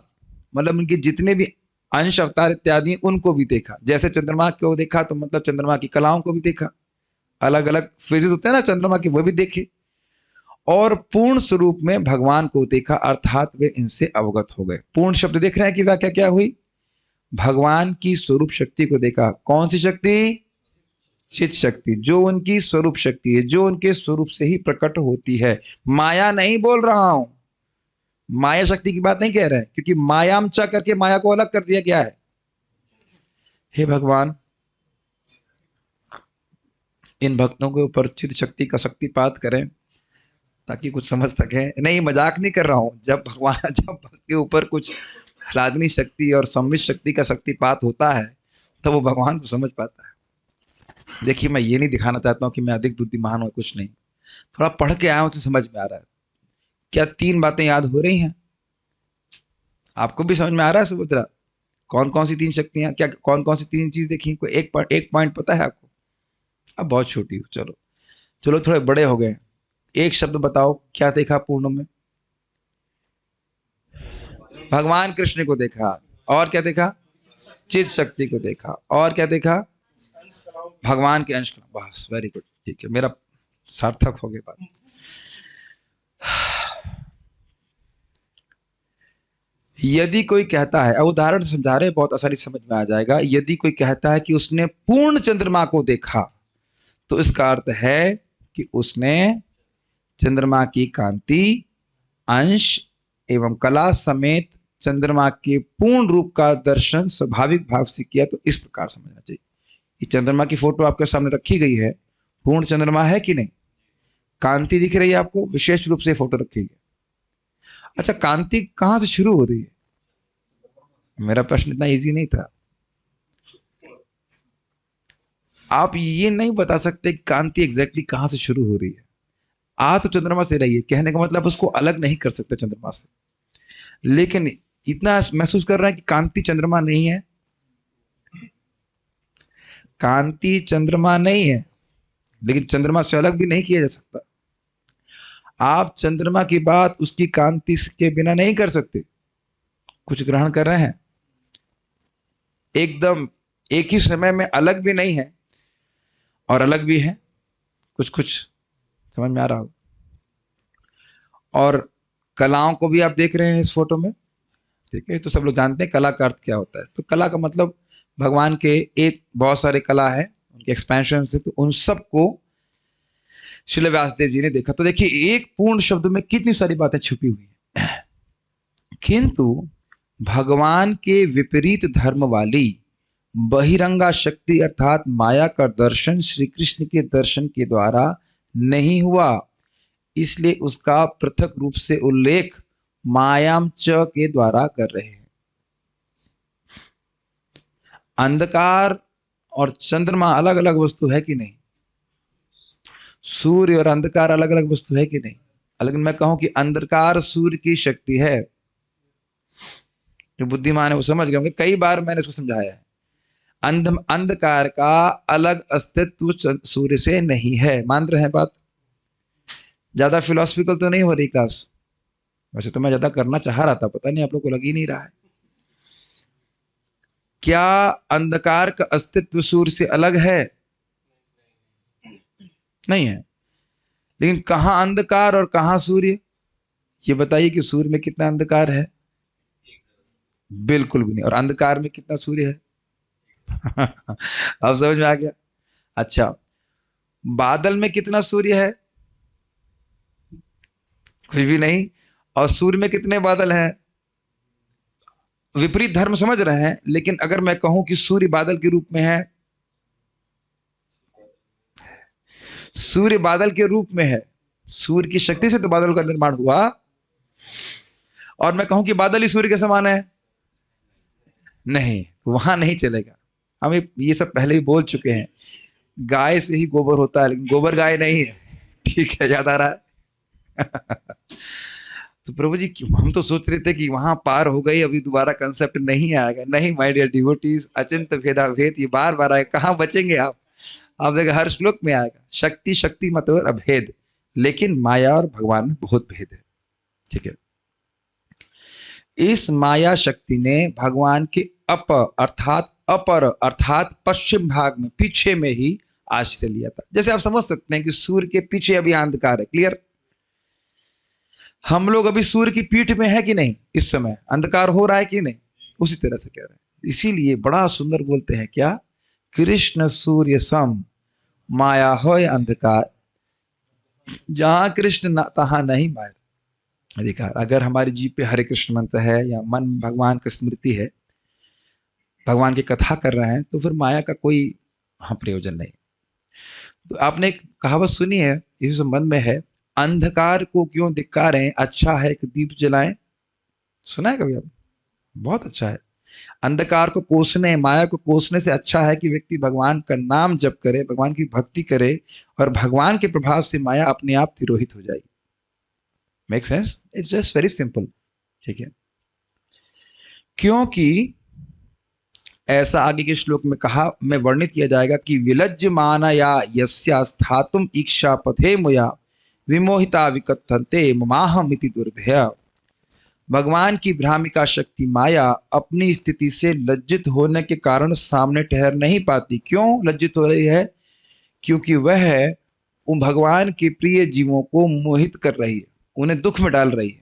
मतलब उनके जितने भी अंश अवतार इत्यादि उनको भी देखा। जैसे चंद्रमा को देखा तो मतलब चंद्रमा की कलाओं को भी देखा, अलग अलग फेजेस होते हैं ना चंद्रमा के, वो भी देखे। और पूर्ण स्वरूप में भगवान को देखा, अर्थात वे इनसे अवगत हो गए। पूर्ण शब्द देख रहे हैं कि व्याख्या क्या हुई? भगवान की स्वरूप शक्ति को देखा। कौन सी शक्ति? चित्त शक्ति, जो उनकी स्वरूप शक्ति है, जो उनके स्वरूप से ही प्रकट होती है। माया नहीं बोल रहा हूं, माया शक्ति की बात नहीं कह रहे हैं, क्योंकि मायाम च करके माया को अलग कर दिया गया है। हे भगवान, इन भक्तों के ऊपर चित्त शक्ति का शक्तिपात करें ताकि कुछ समझ सके। नहीं, मजाक नहीं कर रहा हूं। जब भगवान, जब भक्त के ऊपर कुछ आह्लादनी शक्ति और सम्मित शक्ति का शक्तिपात होता है तब वो भगवान को समझ पाता है। देखिए मैं ये नहीं दिखाना चाहता हूं कि मैं अधिक बुद्धिमान हूं, कुछ नहीं, थोड़ा पढ़ के आया हूं तो समझ में आ रहा है। क्या 3 बातें याद हो रही हैं? आपको भी समझ में आ रहा है सुभद्रा? कौन कौन सी 3 शक्तियां, क्या कौन कौन सी 3 चीज देखी? कोई एक पॉइंट पता है आपको? अब बहुत छोटी हो, चलो चलो थोड़े बड़े हो गए। एक शब्द बताओ, क्या देखा पूर्ण में? भगवान कृष्ण को देखा। और क्या देखा? चित्त शक्ति को देखा। और क्या देखा? भगवान के अंश। बस, वेरी गुड, ठीक है, मेरा सार्थक हो गया बात। यदि कोई कहता है, उदाहरण समझा रहे, बहुत आसानी समझ में आ जाएगा। यदि कोई कहता है कि उसने पूर्ण चंद्रमा को देखा, तो इसका अर्थ है कि उसने चंद्रमा की कांति, अंश एवं कला समेत चंद्रमा के पूर्ण रूप का दर्शन स्वाभाविक भाव से किया। तो इस प्रकार समझना चाहिए। ये चंद्रमा की फोटो आपके सामने रखी गई है, पूर्ण चंद्रमा है कि नहीं? कांति दिख रही है आपको, विशेष रूप से फोटो रखी गई। अच्छा, कांति कहां से शुरू हो रही है? मेरा प्रश्न इतना इजी नहीं था। आप ये नहीं बता सकते कि कांति एग्जैक्टली कहां से शुरू हो रही है। आ तो चंद्रमा से रही है, कहने का मतलब उसको अलग नहीं कर सकते चंद्रमा से, लेकिन इतना महसूस कर रहे हैं कि कांति चंद्रमा नहीं है। कांति चंद्रमा नहीं है, लेकिन चंद्रमा से अलग भी नहीं किया जा सकता। आप चंद्रमा की बात उसकी कांति के बिना नहीं कर सकते। कुछ ग्रहण कर रहे हैं? एकदम एक ही समय में अलग भी नहीं है और अलग भी है, कुछ कुछ समझ में आ रहा हो। और कलाओं को भी आप देख रहे हैं इस फोटो में, ठीक है। तो सब लोग जानते हैं कला का अर्थ क्या होता है। तो कला का मतलब भगवान के एक बहुत सारे कला है, उनके एक्सपेंशन से, तो उन सबको श्रील व्यासदेव जी ने देखा। तो देखिए एक पूर्ण शब्द में कितनी सारी बातें छुपी हुई है। किंतु भगवान के विपरीत धर्म वाली बहिरंगा शक्ति अर्थात माया का दर्शन श्री कृष्ण के दर्शन के द्वारा नहीं हुआ, इसलिए उसका पृथक रूप से उल्लेख मायाम च के द्वारा कर रहे हैं। अंधकार और चंद्रमा अलग अलग वस्तु है कि नहीं? सूर्य और अंधकार अलग अलग वस्तु है कि नहीं? लेकिन मैं कहूं कि अंधकार सूर्य की शक्ति है। जो बुद्धिमान है वो समझ गए होंगे, कई बार मैंने इसको समझाया है। अंधकार का अलग अस्तित्व सूर्य से नहीं है। मान रहे हैं बात? ज्यादा फिलोसफिकल तो नहीं हो रही क्लास? वैसे तो मैं ज्यादा करना चाह रहा था, पता नहीं आप लोग को लग ही नहीं रहा है। क्या अंधकार का अस्तित्व सूर्य से अलग है? नहीं है। लेकिन कहां अंधकार और कहां सूर्य? ये बताइए कि सूर्य में कितना अंधकार है? बिल्कुल भी नहीं। और अंधकार में कितना सूर्य है? अब समझ में आ गया? अच्छा, बादल में कितना सूर्य है? कुछ भी नहीं। और सूर्य में कितने बादल हैं? विपरीत धर्म समझ रहे हैं, लेकिन अगर मैं कहूं कि सूर्य बादल के रूप में है, सूर्य बादल के रूप में है, सूर्य की शक्ति से तो बादल का निर्माण हुआ, और मैं कहूं कि बादल ही सूर्य के समान है, नहीं, वहां नहीं चलेगा। हम ये सब पहले ही बोल चुके हैं। गाय से ही गोबर होता है, लेकिन गोबर गाय नहीं है। ठीक है, याद आ रहा है? तो प्रभु जी, हम तो सोच रहे थे कि वहां पार हो गई, अभी दोबारा कंसेप्ट नहीं आएगा। नहीं माय डियर डिवोटीज, अचिंत भेदा भेद ये बार बार आएगा, कहां बचेंगे आप? आप देखिए हर श्लोक में आएगा, शक्ति शक्ति मत और अभेद, लेकिन माया और भगवान में बहुत भेद है। ठीक है, इस माया शक्ति ने भगवान के अपर अर्थात पश्चिम भाग में, पीछे में ही आश्रय लिया था। जैसे आप समझ सकते हैं कि सूर्य के पीछे अभी अंधकार है। क्लियर? हम लोग अभी सूर्य की पीठ में है कि नहीं? इस समय अंधकार हो रहा है कि नहीं? उसी तरह से कह रहे हैं। इसीलिए बड़ा सुंदर बोलते हैं क्या? कृष्ण सूर्य सम माया होय अंधकार, जहां कृष्ण न तहां नहीं माया अधिकार। अगर हमारी जीभ पे हरे कृष्ण मंत्र है या मन भगवान की स्मृति है, भगवान की कथा कर रहे हैं, तो फिर माया का कोई प्रयोजन नहीं। तो आपने एक कहावत सुनी है, इस संबंध में है, अंधकार को क्यों धिक्कारें, अच्छा है कि दीप जलाएं। सुना है कभी आपने? बहुत अच्छा है। अंधकार को कोसने, माया को कोसने से अच्छा है कि व्यक्ति भगवान का नाम जप करे, भगवान की भक्ति करे, और भगवान के प्रभाव से माया अपने आप तिरोहित हो जाएगी। Make sense? It's just very simple. ठीक है, क्योंकि ऐसा आगे के श्लोक में कहा, में वर्णित किया जाएगा कि विलज्ज मानया यस्या स्थातुम इच्छा पथे मुया विमोहिता विकथन्ते ममाहम इति दुर्भय। भगवान की भ्रामिका शक्ति माया अपनी स्थिति से लज्जित होने के कारण सामने ठहर नहीं पाती। क्यों लज्जित हो रही है? क्योंकि वह उन भगवान के प्रिय जीवों को मोहित कर रही है, उन्हें दुख में डाल रही है।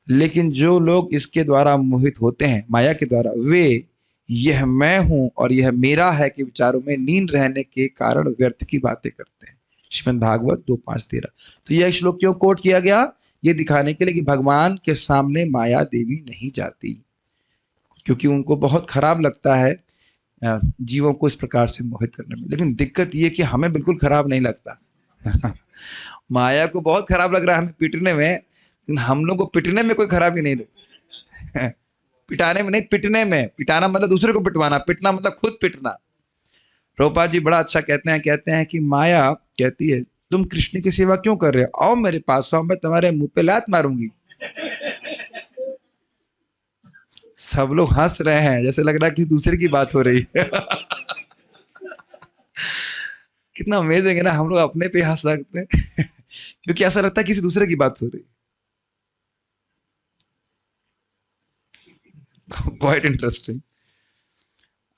लेकिन जो लोग इसके द्वारा मोहित होते हैं, माया के द्वारा, वे यह मैं हूं और यह मेरा है के विचारों में लीन रहने के कारण व्यर्थ की बातें करते हैं। श्रीमद् भागवत 2:5-13। तो यह श्लोक क्यों कोट किया गया? ये दिखाने के लिए कि भगवान के सामने माया देवी नहीं जाती, क्योंकि उनको बहुत खराब लगता है जीवों को इस प्रकार से मोहित करने में। लेकिन दिक्कत ये कि हमें बिल्कुल खराब नहीं लगता। माया को बहुत खराब लग रहा है हमें पीटने में, लेकिन हम लोग को पिटने में कोई खराबी नहीं लगती। पिटाने में नहीं, पिटने में। पिटाना मतलब दूसरे को पिटवाना, पिटना मतलब खुद पिटना। प्रभुपाद जी बड़ा अच्छा कहते हैं कि माया कहती है, तुम कृष्ण की सेवा क्यों कर रहे हो? आओ मेरे पास आओ, मैं तुम्हारे मुंह पे लात मारूंगी। सब लोग हंस रहे हैं, जैसे लग रहा है कि दूसरे की बात हो रही है। कितना अमेजिंग है ना, हम लोग अपने पे हंस सकते हैं। क्योंकि ऐसा लगता है किसी दूसरे की बात हो रही है। Quite interesting.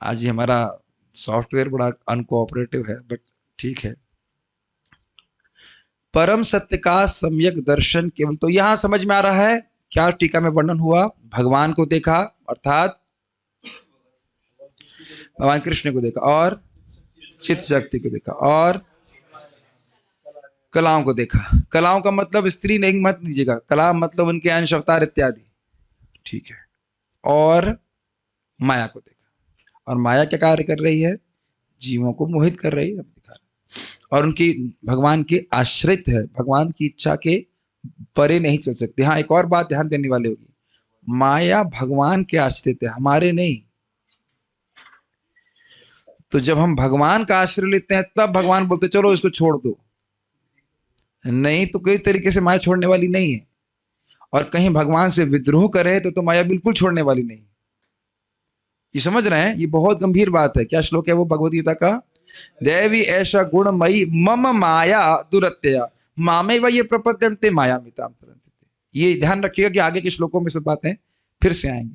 आज ही हमारा सॉफ्टवेयर बड़ा अनकोऑपरेटिव है, बट ठीक है। परम सत्य का सम्यक दर्शन केवल, तो यहां समझ में आ रहा है क्या टीका में वर्णन हुआ? भगवान को देखा, अर्थात भगवान कृष्ण को देखा, और चित्त शक्ति को देखा, और कलाओं को देखा। कलाओं का मतलब स्त्री नहीं मत दीजिएगा, कला मतलब उनके अंश अवतार इत्यादि। ठीक है, और माया को देखा। और माया क्या कार्य कर रही है? जीवों को मोहित कर रही है, दिखा रही। और उनकी भगवान के आश्रित है, भगवान की इच्छा के परे नहीं चल सकते। हाँ, एक और बात ध्यान देने वाली होगी, माया भगवान के आश्रित है, हमारे नहीं। तो जब हम भगवान का आश्रय लेते हैं, तब भगवान बोलते चलो इसको छोड़ दो। नहीं तो कोई तरीके से माया छोड़ने वाली नहीं है। और कहीं भगवान से विद्रोह करे तो माया बिल्कुल छोड़ने वाली नहीं। ये समझ रहे हैं, ये बहुत गंभीर बात है। क्या श्लोक है वो भगवद गीता का? देवी ऐसा गुणमयी मम माया दुरत्यया मामे व ये प्रपद्यन्ते माया मिताम तरन्ते। ये ध्यान रखिएगा कि आगे के श्लोकों में सब बातें फिर से आएंगी।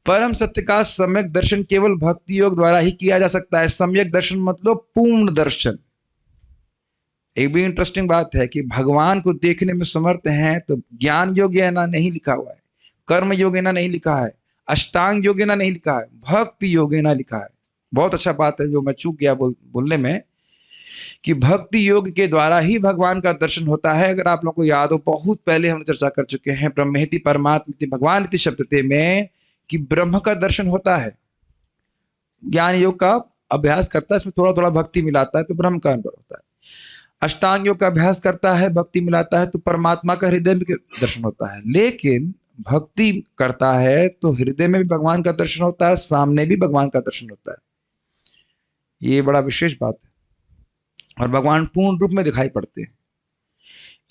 परम सत्य का सम्यक दर्शन केवल भक्ति योग द्वारा ही किया जा सकता है। सम्यक दर्शन मतलब पूर्ण दर्शन। एक भी इंटरेस्टिंग बात है कि भगवान को देखने में समर्थ हैं तो ज्ञान योगेना नहीं लिखा हुआ है, कर्म योगेना नहीं लिखा है, अष्टांग योगेना नहीं लिखा है, भक्ति योगेना लिखा है। बहुत अच्छा बात है जो मैं चूक गया बोलने में, कि भक्ति योग के द्वारा ही भगवान का दर्शन होता है। अगर आप लोगों को याद हो, बहुत पहले हम चर्चा कर चुके हैं ब्रह्मेति परमात्मेति भगवान इति शब्दते में, कि ब्रह्म का दर्शन होता है। ज्ञान योग का अभ्यास करता है, इसमें थोड़ा थोड़ा भक्ति मिलाता है तो ब्रह्म का अनुभव होता है। अष्टांग योग का अभ्यास करता है, भक्ति मिलाता है तो परमात्मा का हृदय में दर्शन होता है। लेकिन भक्ति करता है तो हृदय में भी भगवान का दर्शन होता है, सामने भी भगवान का दर्शन होता है। ये बड़ा विशेष बात है और भगवान पूर्ण रूप में दिखाई पड़ते हैं।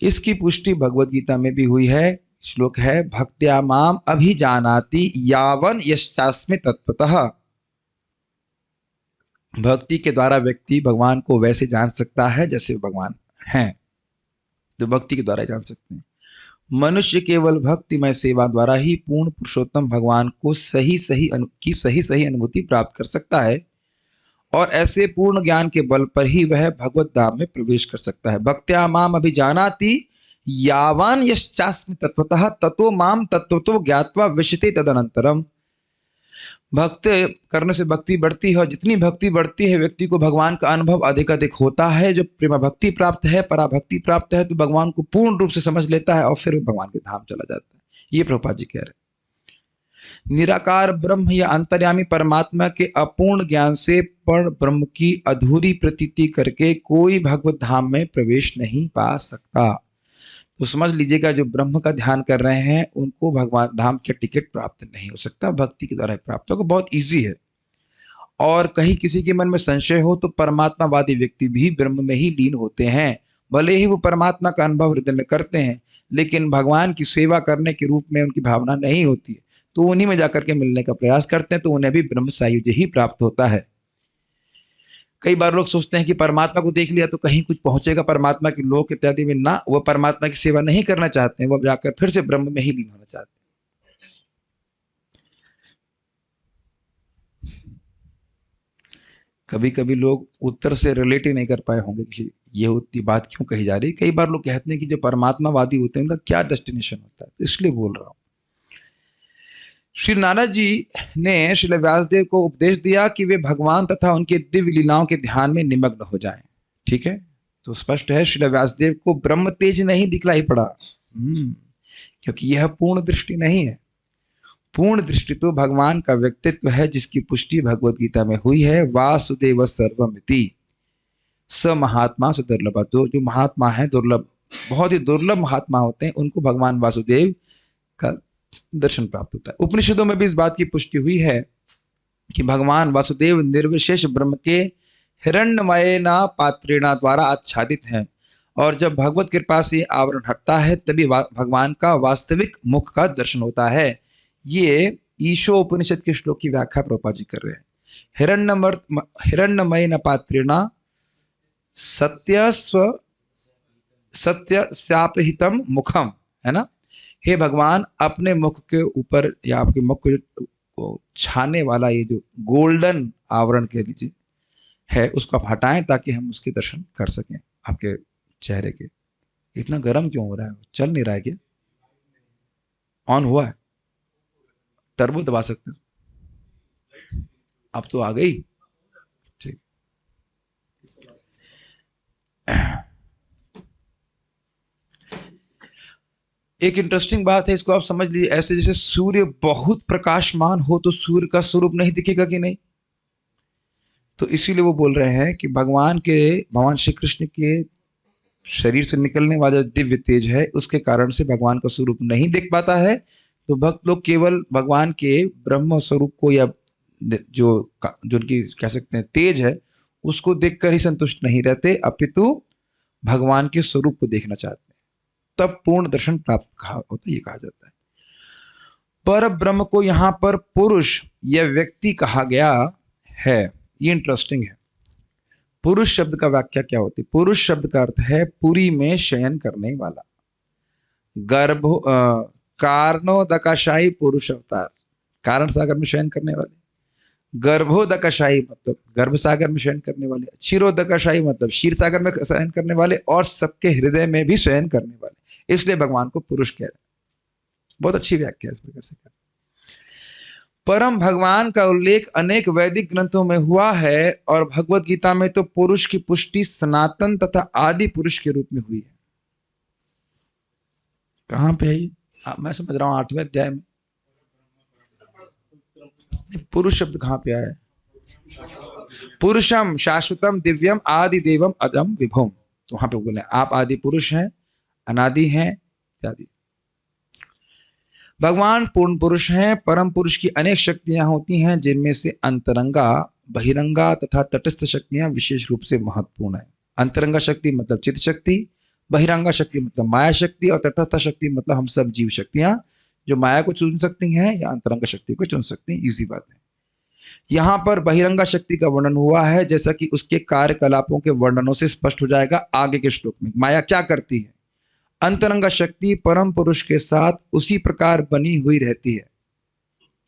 इसकी पुष्टि भगवद गीता में भी हुई है। श्लोक है भक्त्या माम अभिजानाति यावन यश्चास्मि तत्वतः। भक्ति के द्वारा व्यक्ति भगवान को वैसे जान सकता है जैसे भगवान हैं, तो भक्ति के द्वारा जान सकते हैं। मनुष्य केवल भक्तिमय सेवा द्वारा ही पूर्ण पुरुषोत्तम भगवान को सही सही अनुभूति प्राप्त कर सकता है और ऐसे पूर्ण ज्ञान के बल पर ही वह भगवत धाम में प्रवेश कर सकता है। भक्त्या माम अभिजानाति यावान यश्चास्मि तत्वतः ततो माम तत्वतो ज्ञात्वा विशते तदनंतरम। भक्त करने से भक्ति बढ़ती है और जितनी भक्ति बढ़ती है व्यक्ति को भगवान का अनुभव अधिक अधिक होता है। जो प्रेम भक्ति प्राप्त है, पराभक्ति प्राप्त है, तो भगवान को पूर्ण रूप से समझ लेता है और फिर भगवान के धाम चला जाता है। ये प्रभुपाद जी कह रहे हैं। निराकार ब्रह्म या अंतर्यामी परमात्मा के अपूर्ण ज्ञान से पर ब्रह्म की अधूरी प्रतीति करके कोई भगवत धाम में प्रवेश नहीं पा सकता। तो समझ लीजिएगा, जो ब्रह्म का ध्यान कर रहे हैं उनको भगवान धाम के टिकट प्राप्त नहीं हो सकता, भक्ति के द्वारा प्राप्त होगा। बहुत इजी है। और कहीं किसी के मन में संशय हो तो परमात्मावादी व्यक्ति भी ब्रह्म में ही लीन होते हैं। भले ही वो परमात्मा का अनुभव हृदय में करते हैं, लेकिन भगवान की सेवा करने के रूप में उनकी भावना नहीं होती है, तो उन्हीं में जाकर के मिलने का प्रयास करते हैं, तो उन्हें भी ब्रह्म सायुज्य ही प्राप्त होता है। कई बार लोग सोचते हैं कि परमात्मा को देख लिया तो कहीं कुछ पहुंचेगा परमात्मा के लोक इत्यादि में। ना, वह परमात्मा की सेवा नहीं करना चाहते हैं, वह जाकर फिर से ब्रह्म में ही लीन होना चाहते हैं। कभी कभी लोग उत्तर से रिलेट ही नहीं कर पाए होंगे कि ये होती बात क्यों कही जा रही। कई बार लोग कहते हैं कि जो परमात्मावादी होते हैं उनका क्या डेस्टिनेशन होता है, तो इसलिए बोल रहा हूं। श्री नारद जी ने श्री व्यासदेव को उपदेश दिया कि वे भगवान तथा उनके दिव्य लीलाओं के ध्यान में निमग्न हो जाएं। ठीक है, तो स्पष्ट है श्री व्यासदेव को ब्रह्म तेज नहीं दिखलाई पड़ा, क्योंकि यह पूर्ण दृष्टि नहीं है। पूर्ण दृष्टि तो भगवान का व्यक्तित्व है, जिसकी पुष्टि भगवत गीता में हुई है। वासुदेव सर्वमिति स महात्मा सुदुर्लभ। तो जो महात्मा है दुर्लभ, बहुत ही दुर्लभ महात्मा होते हैं, उनको भगवान वासुदेव का दर्शन प्राप्त होता है। उपनिषदों में भी इस बात की पुष्टि हुई है कि भगवान वासुदेव निर्विशेष ब्रह्म के हिरण्मयेना पात्रेणा द्वारा आच्छादित हैं, और जब भगवत कृपा से आवरण हटता है तभी भगवान का वास्तविक मुख का दर्शन होता है। ये ईशो उपनिषद के श्लोक की व्याख्या प्रभुपाद जी कर रहे हैं। हिरण्मयेन पात्रेणा सत्यस्यापहितम मुखम, है ना। हे भगवान, अपने मुख के ऊपर या आपके मुख को छाने वाला ये जो गोल्डन आवरण कह लीजिए है, उसको आप हटाएं ताकि हम उसके दर्शन कर सकें। आपके चेहरे के इतना गर्म क्यों हो रहा है? चल नहीं रहा है क्या? ऑन हुआ है? टर्बो दबा सकते हैं? अब तो आ गई। ठीक, एक इंटरेस्टिंग बात है, इसको आप समझ लीजिए। ऐसे जैसे सूर्य बहुत प्रकाशमान हो तो सूर्य का स्वरूप नहीं दिखेगा कि नहीं, तो इसीलिए वो बोल रहे हैं कि भगवान श्री कृष्ण के शरीर से निकलने वाला दिव्य तेज है, उसके कारण से भगवान का स्वरूप नहीं दिख पाता है। तो भक्त लोग केवल भगवान के ब्रह्म स्वरूप को या जो उनकी कह सकते हैं तेज है, उसको देखकर ही संतुष्ट नहीं रहते, अपितु भगवान के स्वरूप को देखना चाहते हैं, तब पूर्ण दर्शन प्राप्त होता है, ये कहा जाता है। पर ब्रह्म को यहां पर पुरुष या व्यक्ति कहा गया है, ये इंटरेस्टिंग है। पुरुष शब्द का व्याख्या क्या होती है? पुरुष शब्द का अर्थ है पुरी में शयन करने वाला, गर्भो कारणोदकाशाही पुरुष अवतार, कारण सागर में शयन करने वाले। गर्भोदकाशाही मतलब गर्भ सागर में शयन करने वाले। क्षीरोदकाशाही मतलब क्षीर सागर में शयन करने वाले, और सबके हृदय में भी शयन करने वाले, इसलिए भगवान को पुरुष कह रहे हैं। बहुत अच्छी व्याख्या है इस प्रकार से। परम भगवान का उल्लेख अनेक वैदिक ग्रंथों में हुआ है, और भगवत गीता में तो पुरुष की पुष्टि सनातन तथा आदि पुरुष के रूप में हुई है। कहां पे है ये? मैं समझ रहा हूं 8वें अध्याय में। पुरुष शब्द कहां पे आया है? पुरुषम शाश्वतम दिव्यम आदि देवम अदम विभुम, तो वहां पे बोले आप आदि पुरुष हैं, अनादि हैं इत्यादि। भगवान पूर्ण पुरुष हैं। परम पुरुष की अनेक शक्तियां होती हैं, जिनमें से अंतरंगा, बहिरंगा तथा तटस्थ शक्तियां विशेष रूप से महत्वपूर्ण है। अंतरंगा शक्ति मतलब चित्त शक्ति, बहिरंगा शक्ति मतलब माया शक्ति, और तटस्थ शक्ति मतलब हम सब जीव शक्तियां जो माया को चुन सकती हैं या अंतरंगा शक्ति को चुन सकती हैं। इसी बात है। यहाँ पर बहिरंगा शक्ति का वर्णन हुआ है, जैसा कि उसके कार्यकलापों के वर्णनों से स्पष्ट हो जाएगा आगे के श्लोक में। माया क्या करती है? अंतरंगा शक्ति परम पुरुष के साथ उसी प्रकार बनी हुई रहती है।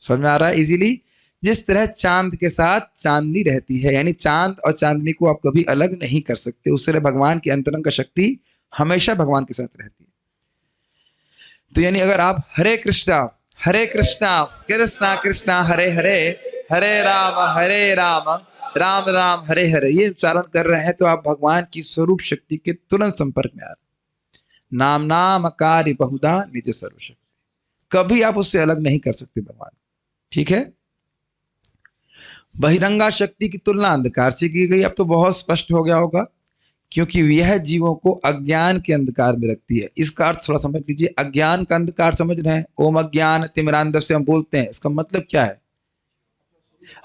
समझ में आ रहा है इजीली? जिस तरह चांद के साथ चांदनी रहती है, यानी चांद और चांदनी को आप कभी अलग नहीं कर सकते, उस तरह भगवान की अंतरंगा शक्ति हमेशा भगवान के साथ रहती है। तो यानी अगर आप हरे कृष्णा कृष्णा कृष्णा हरे हरे, हरे राम राम राम हरे हरे, ये उच्चारण कर रहे हैं, तो आप भगवान की स्वरूप शक्ति के तुरंत संपर्क में आ रहे हैं। नाम नाम कार्य बहुधा निज सर्वशक्ति, कभी आप उससे अलग नहीं कर सकते भगवान। ठीक है। बहिरंगा शक्ति की तुलना अंधकार से की गई। अब तो बहुत स्पष्ट हो गया होगा, क्योंकि यह जीवों को अज्ञान के अंधकार में रखती है। इसका अर्थ थोड़ा समझ लीजिए। अज्ञान का अंधकार समझ रहे हैं? ओम अज्ञान तिमिरांधस्य हम बोलते हैं, इसका मतलब क्या है?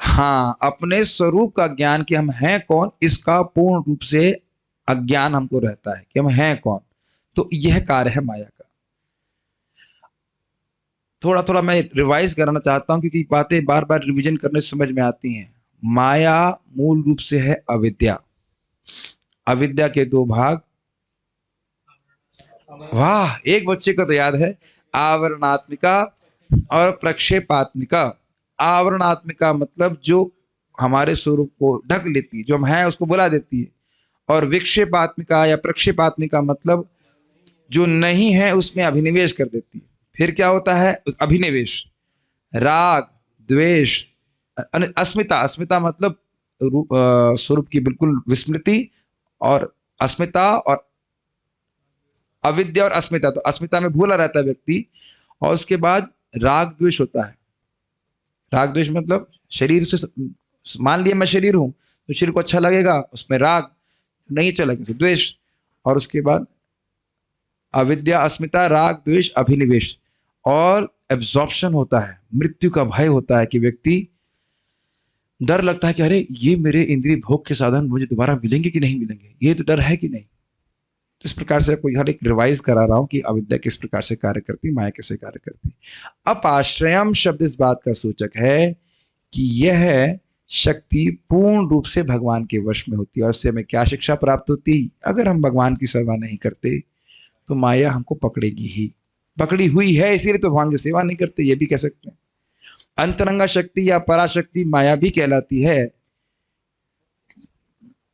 हाँ, अपने स्वरूप का ज्ञान कि हम हैं कौन, इसका पूर्ण रूप से अज्ञान हमको रहता है कि हम हैं कौन। तो यह कार्य है माया का। थोड़ा थोड़ा मैं रिवाइज कराना चाहता हूं, क्योंकि बातें बार बार रिवीजन करने से समझ में आती हैं। माया मूल रूप से है अविद्या। अविद्या के दो भाग, वाह, एक बच्चे को तो याद है, आवरणात्मिका और प्रक्षेपात्मिका। आवरणात्मिका मतलब जो हमारे स्वरूप को ढक लेती है, जो हम हैं उसको बुला देती है। और विक्षेपात्मिका या प्रक्षेपात्मिका मतलब जो नहीं है उसमें अभिनिवेश कर देती है। फिर क्या होता है? अभिनिवेश, राग, द्वेष, अस्मिता। अस्मिता मतलब स्वरूप की बिल्कुल विस्मृति, और अस्मिता और अविद्या और अस्मिता। तो अस्मिता में भूला रहता है व्यक्ति। और उसके बाद राग द्वेष होता है। राग द्वेष मतलब शरीर से, मान लिया मैं शरीर हूं तो शरीर को अच्छा लगेगा, उसमें राग, नहीं अच्छा लगेगा द्वेष। और उसके बाद अविद्या, अस्मिता, राग, द्वेष, अभिनिवेश, और एब्जॉर्प्शन होता है। मृत्यु का भय होता है कि व्यक्ति डर लगता है कि अरे ये मेरे इंद्रिय भोग के साधन मुझे दोबारा मिलेंगे कि नहीं मिलेंगे, ये तो डर है कि नहीं। तो इस प्रकार से कोई हर एक रिवाइज करा रहा हूं कि अविद्या किस प्रकार से कार्य करती, माया कैसे कार्य करती। अपाश्रयम शब्द इस बात का सूचक है कि यह शक्ति पूर्ण रूप से भगवान के वश में होती है। और उससे हमें क्या शिक्षा प्राप्त होती? अगर हम भगवान की सेवा नहीं करते तो माया हमको पकड़ेगी ही, पकड़ी हुई है, इसीलिए तो भगवान की सेवा नहीं करते, ये भी कह सकते हैं। अंतरंगा शक्ति या पराशक्ति माया भी कहलाती है।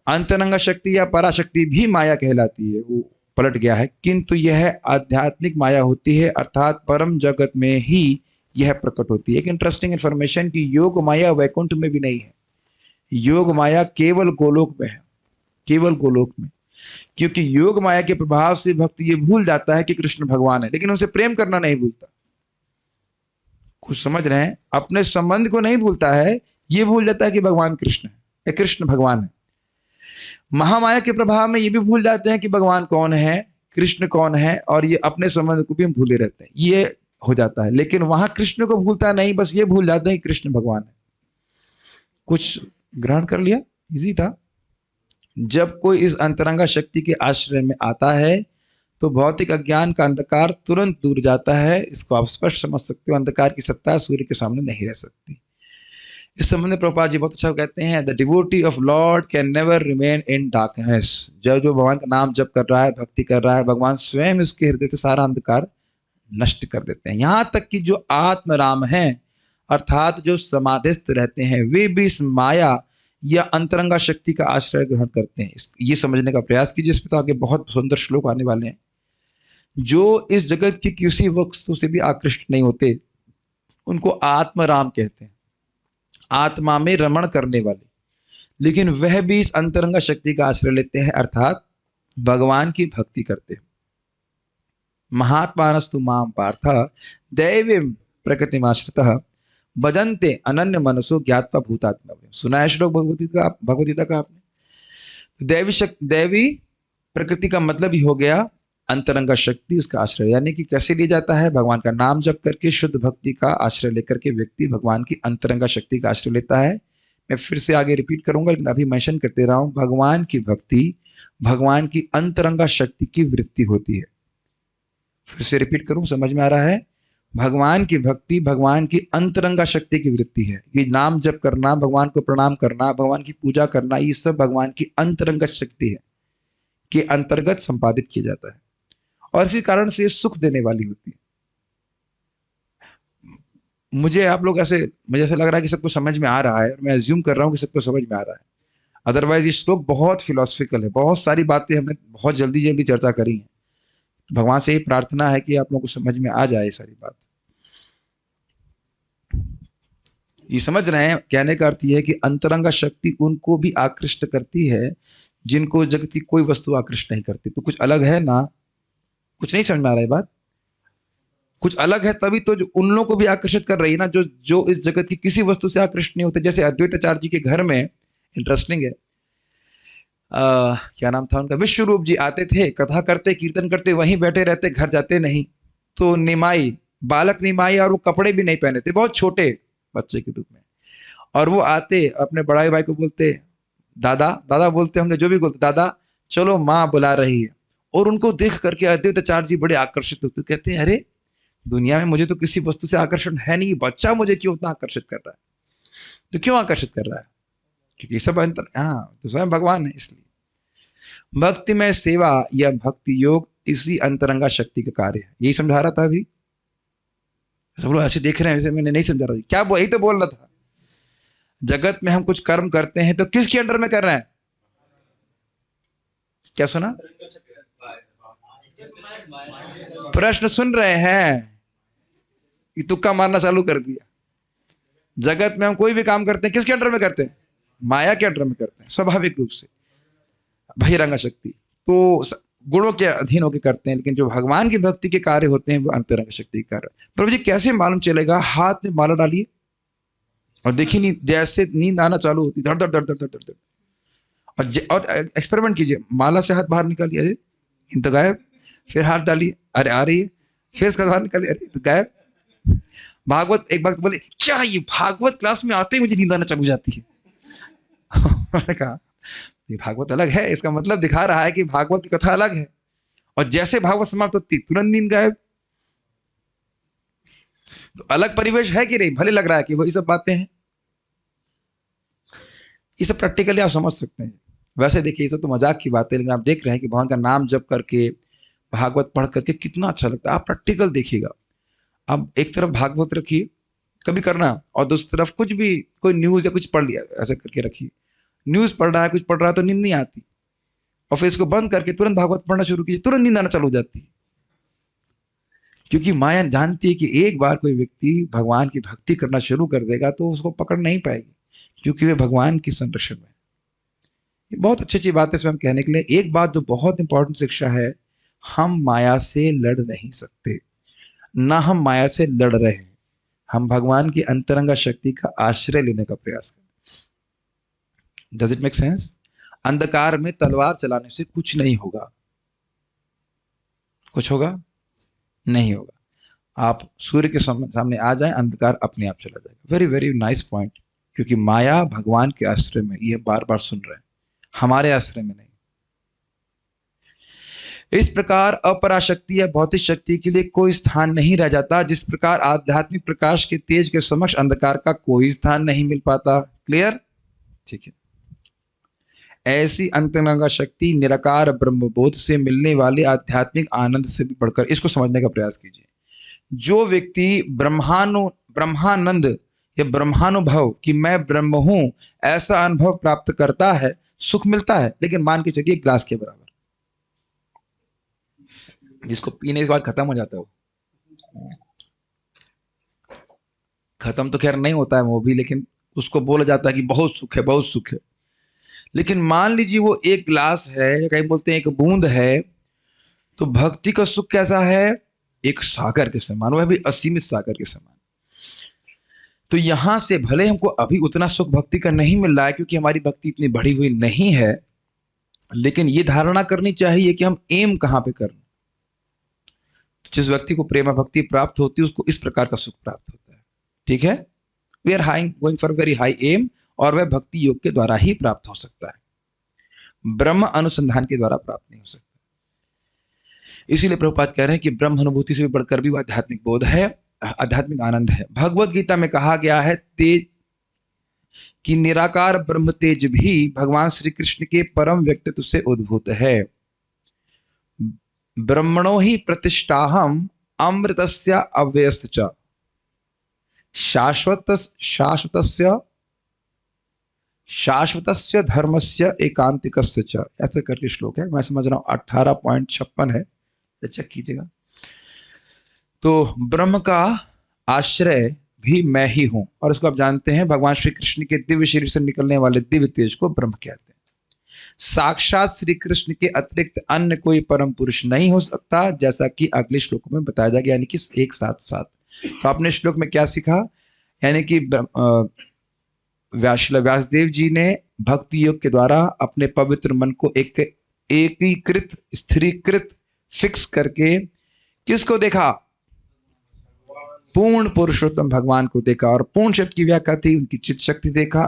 अंतरंगा शक्ति या पराशक्ति भी माया कहलाती है, वो पलट गया है। किंतु यह आध्यात्मिक माया होती है, अर्थात परम जगत में ही यह प्रकट होती है। एक इंटरेस्टिंग इंफॉर्मेशन कि योग माया वैकुंठ में भी नहीं है। योग माया केवल गोलोक में है, केवल गोलोक में। क्योंकि योग माया के प्रभाव से भक्त ये भूल जाता है कि कृष्ण भगवान है, लेकिन उनसे प्रेम करना नहीं भूलता। कुछ समझ रहे हैं? अपने संबंध को नहीं भूलता है, ये भूल जाता है कि भगवान कृष्ण है या कृष्ण भगवान है। महामाया के प्रभाव में ये भी भूल जाते हैं कि भगवान कौन है, कृष्ण कौन है, और ये अपने संबंध को भी हम भूले रहते हैं, ये हो जाता है। लेकिन वहां कृष्ण को भूलता नहीं, बस ये भूल जाते हैं कि कृष्ण भगवान है। कुछ ग्रहण कर लिया? इजी था। जब कोई इस अंतरंगा शक्ति के आश्रय में आता है तो भौतिक अज्ञान का अंधकार तुरंत दूर जाता है। इसको आप स्पष्ट समझ सकते हो, अंधकार की सत्ता सूर्य के सामने नहीं रह सकती। इस संबंध में प्रभुपाद जी बहुत अच्छा कहते हैं, the devotee of Lord can never remain in darkness. जो भगवान का नाम जप कर रहा है, भक्ति कर रहा है, भगवान स्वयं उसके हृदय से सारा अंधकार नष्ट कर देते हैं। यहाँ तक कि जो आत्मराम हैं, अर्थात जो समाधिस्थ रहते हैं, वे भी इस माया या अंतरंगा शक्ति का आश्रय ग्रहण करते हैं। ये समझने का प्रयास कीजिए। इस पर तो आगे बहुत सुंदर श्लोक आने वाले हैं। जो इस जगत की किसी वस्तु से भी आकृष्ट नहीं होते, उनको आत्मराम कहते हैं, आत्मा में रमण करने वाले। लेकिन वह भी इस अंतरंगा शक्ति का आश्रय लेते हैं, अर्थात भगवान की भक्ति करते हैं। महात्मानस्तु माम पार्थ दैवीं प्रकृतिमाश्रितः भजन्ते अनन्य मनसो ज्ञात्वा भूतात्मा। सुना है श्लोक भगवद्गीता का आपने? दैवी प्रकृति का मतलब ही हो गया अंतरंगा शक्ति, उसका आश्रय। यानी कि कैसे लिया जाता है? भगवान का नाम जप करके, शुद्ध भक्ति का आश्रय लेकर के व्यक्ति भगवान की अंतरंगा शक्ति का आश्रय लेता है। मैं फिर से आगे रिपीट करूंगा, लेकिन अभी मेंशन करते रहा हूं, भगवान की भक्ति भगवान की अंतरंगा शक्ति की वृत्ति होती है। फिर से रिपीट करूं, समझ में आ रहा है? भगवान की भक्ति भगवान की अंतरंगा शक्ति की वृत्ति है। ये नाम जप करना, भगवान को प्रणाम करना, भगवान की पूजा करना, ये सब भगवान की अंतरंगा शक्ति है के अंतर्गत संपादित किया जाता है, और इसी कारण से सुख देने वाली होती है। मुझे ऐसा लग रहा है कि सबको समझ में आ रहा है, और मैं अज्यूम कर रहा हूं कि सबको समझ में आ रहा है। अदरवाइज ये श्लोक बहुत फिलोसफिकल है, बहुत सारी बातें हमने बहुत जल्दी जल्दी चर्चा करी हैं। भगवान से ही प्रार्थना है कि आप लोगों को समझ में आ जाए सारी बात। ये समझ रहे हैं? कहने का अर्थ यह है कि अंतरंगा शक्ति उनको भी आकृष्ट करती है जिनको जगत की कोई वस्तु आकृष्ट नहीं करती। तो कुछ अलग है ना? कुछ नहीं समझ में आ रहा है बात? कुछ अलग है, तभी तो जो उन लोगों को भी आकर्षित कर रही है ना, जो इस जगत की किसी वस्तु से आकृष्ट नहीं होते। जैसे अद्वैताचार्य जी के घर में, इंटरेस्टिंग है, क्या नाम था उनका, विश्व रूप जी आते थे, कथा करते, कीर्तन करते, वहीं बैठे रहते, घर जाते नहीं। तो निमाई, बालक निमाई, और वो कपड़े भी नहीं पहने थे, बहुत छोटे बच्चे के रूप में। और वो आते, अपने बड़ाई भाई को बोलते, दादा, दादा बोलते होंगे, जो भी बोलते, दादा चलो माँ बुला रही है। और उनको देख करके अद्वैताचार्य जी बड़े आकर्षित होते, कहते हैं अरे दुनिया में मुझे तो किसी वस्तु से आकर्षण है नहीं, बच्चा मुझे क्यों उतना आकर्षित कर रहा है? तो क्यों आकर्षित कर रहा है? क्योंकि सब अंतर, हाँ, तो स्वयं भगवान है। इसलिए भक्ति में सेवा या भक्ति योग इसी अंतरंगा शक्ति का कार्य है। यही समझा रहा था अभी। सब लोग ऐसे देख रहे हैं, वैसे मैंने नहीं समझा रहा था क्या, वही तो बोल रहा था। जगत में हम कुछ कर्म करते हैं तो किसके अंडर में कर रहे हैं? क्या सुना? प्रश्न सुन रहे हैं? तुक्का मारना चालू कर दिया। जगत में हम कोई भी काम करते हैं किसके अंडर में करते हैं? माया के अंडर में करते हैं, स्वाभाविक रूप से। बहिरंगा शक्ति तो गुणों के अधीन होकर करते हैं, लेकिन जो भगवान की भक्ति के कार्य होते हैं वो अंतरंग शक्ति के कार्य। प्रभु जी कैसे मालूम चलेगा? हाथ में माला डालिए और देखिए, नींद, जैसे नींद आना चालू होती, धड़ धड़ धड़ धड़ धड़ धड़, और एक्सपेरिमेंट कीजिए, माला से हाथ बाहर निकालिए, अरे नींद तो गायब, फिर हाथ डालिए, अरे आ रही है, फिर इसका हाथ निकालिए, अरे तो गायब। भागवत, एक बात बोले, क्या ये भागवत क्लास में आते ही मुझे नींद आना चालू जाती है। मैंने कहा ये भागवत अलग है, इसका मतलब दिखा रहा है कि भागवत की कथा अलग है, और जैसे भागवत समाप्त होती तुरंत नींद गायब। तो अलग परिवेश है कि नहीं? भले लग रहा है कि वही सब बातें हैं। ये सब प्रैक्टिकली आप समझ सकते हैं। वैसे देखिए, ये सब तो मजाक की बात है, लेकिन आप देख रहे हैं कि भगवान का नाम जप करके, भागवत पढ़ करके कितना अच्छा लगता है। आप प्रैक्टिकल देखिएगा। अब एक तरफ भागवत रखिए, कभी करना, और दूसरी तरफ कुछ भी, कोई न्यूज या कुछ पढ़ लिया, ऐसे करके रखिए। न्यूज पढ़ रहा है, कुछ पढ़ रहा है तो नींद नहीं आती, और फिर इसको बंद करके तुरंत भागवत पढ़ना शुरू कीजिए, तुरंत नींद आना चालू हो जाती है। क्योंकि माया जानती है कि एक बार कोई व्यक्ति भगवान की भक्ति करना शुरू कर देगा तो उसको पकड़ नहीं पाएगी, क्योंकि वे भगवान की संरक्षण में। ये बहुत अच्छी अच्छी बात है इसमें हम कहने के लिए। एक बात जो बहुत इंपॉर्टेंट शिक्षा है, हम माया से लड़ नहीं सकते, ना हम माया से लड़ रहे हैं। हम भगवान की अंतरंगा शक्ति का आश्रय लेने का प्रयास करें। Does it make sense? अंधकार में तलवार चलाने से कुछ नहीं होगा। कुछ होगा? नहीं होगा। आप सूर्य के सामने आ जाएं, अंधकार अपने आप चला जाएगा। Very very nice point. क्योंकि माया भगवान के आश्रय में, ये बार बार सुन रहे हैं, हमारे आश्रय में नहीं। इस प्रकार अपराशक्ति या भौतिक शक्ति के लिए कोई स्थान नहीं रह जाता, जिस प्रकार आध्यात्मिक प्रकाश के तेज के समक्ष अंधकार का कोई स्थान नहीं मिल पाता। क्लियर? ठीक है। ऐसी अंतरंगा शक्ति निराकार ब्रह्मबोध से मिलने वाले आध्यात्मिक आनंद से भी बढ़कर, इसको समझने का प्रयास कीजिए। जो व्यक्ति ब्रह्मानंद या ब्रह्मानुभव कि मैं ब्रह्म हूं ऐसा अनुभव प्राप्त करता है, सुख मिलता है, लेकिन मान के चलिए ग्लास के बराबर, जिसको पीने के बाद खत्म हो जाता है। वो खत्म तो खैर नहीं होता है वो भी, लेकिन उसको बोला जाता है कि बहुत सुख है, बहुत सुख है। लेकिन मान लीजिए वो एक ग्लास है, या कहीं बोलते हैं एक बूंद है, तो भक्ति का सुख कैसा है? एक सागर के समान, वह भी असीमित सागर के समान। तो यहां से भले हमको अभी उतना सुख भक्ति का नहीं मिल रहा है, क्योंकि हमारी भक्ति इतनी बढ़ी हुई नहीं है, लेकिन ये धारणा करनी चाहिए कि हम एम कहां पे कर। तो जिस व्यक्ति को प्रेम भक्ति प्राप्त होती है उसको इस प्रकार का सुख प्राप्त होता है। ठीक है? We are going for very high aim, और वह भक्ति योग के द्वारा ही प्राप्त हो सकता है, ब्रह्म अनुसंधान के द्वारा प्राप्त नहीं हो सकता। इसीलिए प्रभुपाद कह रहे हैं कि ब्रह्म अनुभूति से भी बढ़कर भी आध्यात्मिक बोध है, आध्यात्मिक आनंद है। भगवत गीता में कहा गया है तेज कि निराकार ब्रह्म तेज भी भगवान श्री कृष्ण के परम व्यक्तित्व से उद्भूत है। ब्रह्मणो ही प्रतिष्ठाहम अमृतस्य अव्ययस्य शाश्वतस्य धर्मस्य एकांतिकस्य च, ऐसे करके श्लोक है। मैं समझ रहा हूं 18.56 है, चेक कीजिएगा। तो ब्रह्म का आश्रय भी मैं ही हूं, और इसको आप जानते हैं भगवान श्री कृष्ण के दिव्य शरीर से निकलने वाले दिव्य तेज को ब्रह्म कहते हैं। साक्षात श्री कृष्ण के अतिरिक्त अन्य कोई परम पुरुष नहीं हो सकता, जैसा कि अगले श्लोकों में बताया जाएगा, यानी कि एक साथ साथ। तो आपने श्लोक में क्या सीखा? यानी कि व्यासदेव जी ने भक्ति योग के द्वारा अपने पवित्र मन को एकीकृत, स्थिरीकृत, फिक्स करके किसको देखा? पूर्ण पुरुषोत्तम भगवान को देखा। और पूर्ण शब्द की व्याख्या थी उनकी चित्त शक्ति देखा,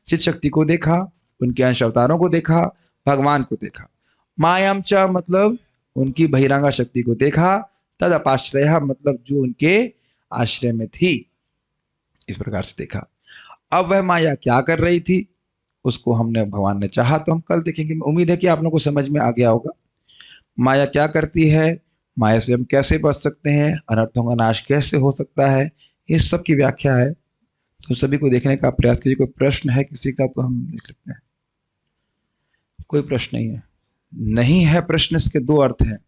चित्त शक्ति को देखा, उनके अंश अवतारों को देखा, भगवान को देखा। मायाम च मतलब उनकी बहिरंगा शक्ति को देखा, तद अपाश्रय मतलब जो उनके आश्रय में थी, इस प्रकार से देखा। अब वह माया क्या कर रही थी उसको हमने, भगवान ने चाहा तो हम कल देखेंगे। उम्मीद है कि आप लोगों को समझ में आ गया होगा माया क्या करती है, माया से हम कैसे बच सकते हैं, अनर्थों का नाश कैसे हो सकता है, इस सब की व्याख्या है। तो सभी को देखने का प्रयास कीजिए। कोई प्रश्न है किसी का तो हम देख लेते हैं। कोई प्रश्न नहीं है? नहीं है प्रश्न, इसके दो अर्थ हैं।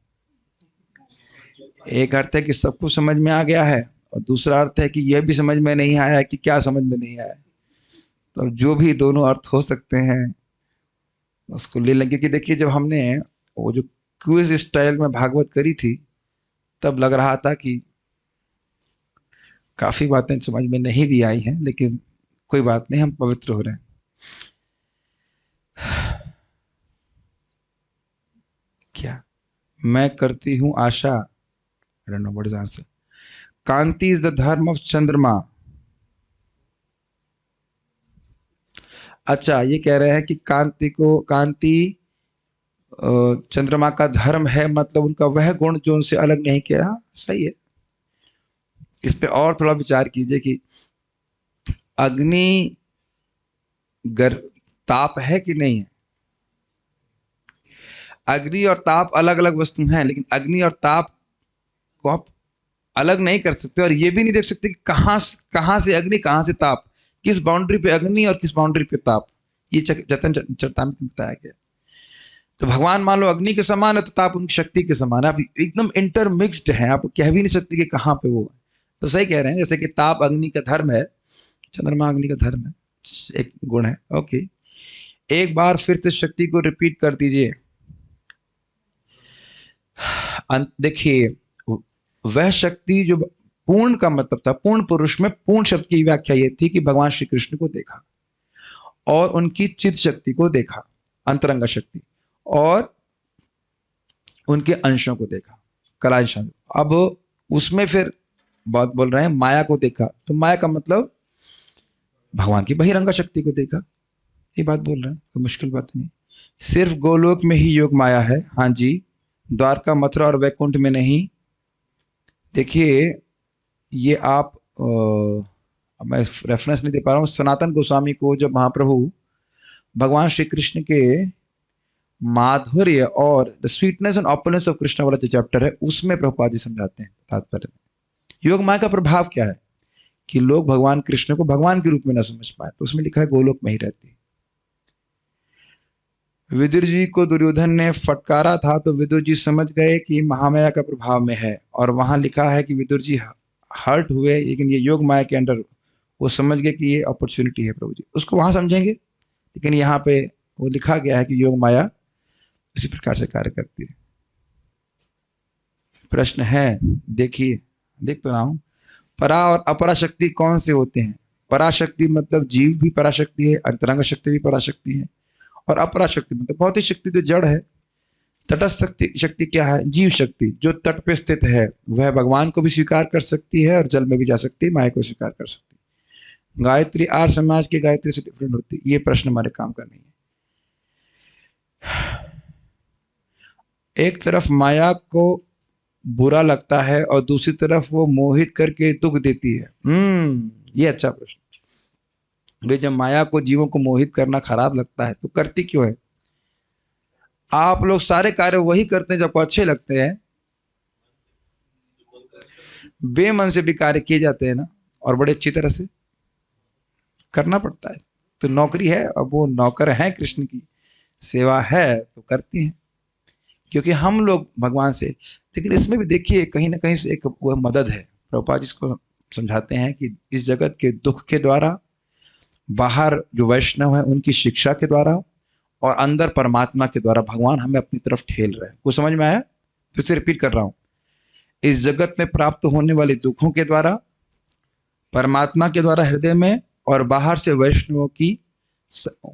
एक अर्थ है कि सब कुछ समझ में आ गया है, और दूसरा अर्थ है कि यह भी समझ में नहीं आया है कि क्या समझ में नहीं आया। तो जो भी दोनों अर्थ हो सकते हैं उसको ले लेंगे। कि देखिए जब हमने वो जो क्विज स्टाइल में भागवत करी थी तब लग रहा था कि काफी बातें समझ में नहीं भी आई हैं, लेकिन कोई बात नहीं, हम पवित्र हो रहे हैं। क्या मैं करती हूं आशा, I don't know what is the answer. Kanti is the धर्म ऑफ चंद्रमा। अच्छा, ये कह रहे हैं कि कांति चंद्रमा का धर्म है, मतलब उनका वह गुण जो उनसे अलग नहीं किया। सही है। इस पे और थोड़ा विचार कीजिए कि अग्नि ताप है कि नहीं है। अग्नि और ताप अलग अलग वस्तु हैं, लेकिन अग्नि और ताप को आप अलग नहीं कर सकते, और ये भी नहीं देख सकते कि कहां से अग्नि, कहां से ताप, किस बाउंड्री पे अग्नि और किस बाउंड्री पे ताप। ये जतन चरतामृत में बताया गया। तो भगवान मान लो अग्नि के समान है, तो ताप उनकी शक्ति के समान है। आप एकदम इंटरमिक्स्ड हैं, आप कह भी नहीं सकते कि कहाँ पे वो है। तो सही कह रहे हैं, जैसे कि ताप अग्नि का धर्म है, चंद्रमा अग्नि का धर्म है, एक गुण है। ओके, एक बार फिर से शक्ति को रिपीट कर दीजिए। देखिए वह शक्ति जो पूर्ण का मतलब था, पूर्ण पुरुष में पूर्ण शब्द की व्याख्या ये थी कि भगवान श्री कृष्ण को देखा और उनकी चित्त शक्ति को देखा, अंतरंगा शक्ति, और उनके अंशों को देखा, कलांश। अब उसमें फिर बात बोल रहे हैं माया को देखा, तो माया का मतलब भगवान की बहिरंगा शक्ति को देखा, ये बात बोल रहे हैं, कोई मुश्किल बात नहीं। सिर्फ गोलोक में ही योग माया है। हाँ जी, द्वारका, मथुरा और वैकुंठ में नहीं। देखिए, ये आप मैं रेफरेंस नहीं दे पा रहा हूँ। सनातन गोस्वामी को जब महाप्रभु भगवान श्री कृष्ण के माधुर्य और the sweetness and opulence of Krishna वाला जो चैप्टर है, उसमें प्रभुपाद जी समझाते हैं तात्पर्य में योग माया का प्रभाव क्या है कि लोग भगवान कृष्ण को भगवान के रूप में न समझ पाए। तो उसमें लिखा है गोलोक में ही रहती है। विदुर जी को दुर्योधन ने फटकारा था तो विदुर जी समझ गए कि महामाया का प्रभाव में है, और वहां लिखा है कि विदुर जी हर्ट हुए, लेकिन ये योग माया के अंडर वो समझ गए कि ये अपॉर्चुनिटी है प्रभु जी, उसको वहां समझेंगे। लेकिन यहाँ पे वो लिखा गया है कि योग माया इसी प्रकार से कार्य करती है। प्रश्न है, देखिए, देख तो रहा हूं, परा और अपरा शक्ति कौन से होते हैं? पराशक्ति मतलब जीव भी पराशक्ति है, अंतरंग शक्ति भी पराशक्ति है, और अपरा शक्ति मतलब भौतिक शक्ति जो जड़ है। तटस्थ शक्ति क्या है? जीव शक्ति, जो तट पे स्थित है, वह भगवान को भी स्वीकार कर सकती है और जल में भी जा सकती है, माया को स्वीकार कर सकती है। गायत्री आर्य समाज की गायत्री से डिफरेंट होती है। ये प्रश्न हमारे काम का नहीं है। एक तरफ माया को बुरा लगता है और दूसरी तरफ वो मोहित करके दुख देती है। ये अच्छा प्रश्न। वे जब माया को, जीवों को मोहित करना खराब लगता है तो करती क्यों है? आप लोग सारे कार्य वही करते हैं जब अच्छे लगते हैं, बेमन से भी कार्य किए जाते हैं ना, और बड़े अच्छी तरह से करना पड़ता है। तो नौकरी है, अब वो नौकर है, कृष्ण की सेवा है तो करती हैं, क्योंकि हम लोग भगवान से। लेकिन इसमें भी देखिए कहीं ना कहीं से एक वह मदद है। प्रभुपाद जिसको समझाते हैं कि इस जगत के दुख के द्वारा, बाहर जो वैष्णव है उनकी शिक्षा के द्वारा, और अंदर परमात्मा के द्वारा भगवान हमें अपनी तरफ ठेल रहे हैं। कुछ समझ में आया? फिर से रिपीट कर रहा हूं। इस जगत में प्राप्त होने वाले दुखों के द्वारा, परमात्मा के द्वारा हृदय में, और बाहर से वैष्णवों की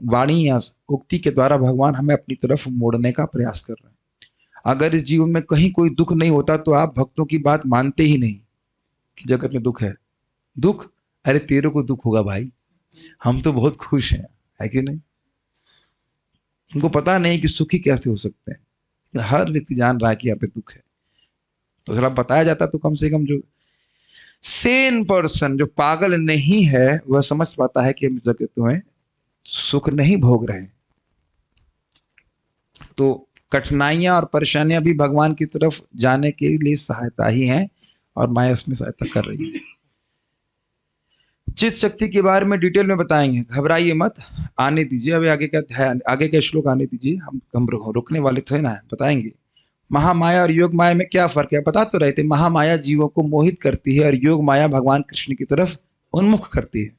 वाणी या उक्ति के द्वारा भगवान हमें अपनी तरफ मोड़ने का प्रयास कर रहे हैं। अगर इस जीवन में कहीं कोई दुख नहीं होता तो आप भक्तों की बात मानते ही नहीं कि जगत में दुख है। दुख, अरे तेरे को दुख होगा भाई, हम तो बहुत खुश हैं, है कि नहीं? उनको पता नहीं कि सुखी कैसे हो सकते हैं। हर व्यक्ति जान रहा है कि यहाँ पे दुख है। तो थोड़ा बताया जाता तो कम से कम जो सेन पर्सन, जो पागल नहीं है, वह समझ पाता है कि हम जगत में सुख नहीं भोग रहे हैं। तो कठिनाइयां और परेशानियां भी भगवान की तरफ जाने के लिए सहायता ही हैं, और माया उसमें सहायता कर रही है। चित शक्ति के बारे में डिटेल में बताएंगे, घबराइए मत, आने दीजिए। अभी आगे का ध्यान, आगे का श्लोक आने दीजिए, हम रुकने वाले थे ना, बताएंगे। महामाया और योग माया में क्या फर्क है? बता तो रहे थे, महामाया जीवों को मोहित करती है और योग माया भगवान कृष्ण की तरफ उन्मुख करती है।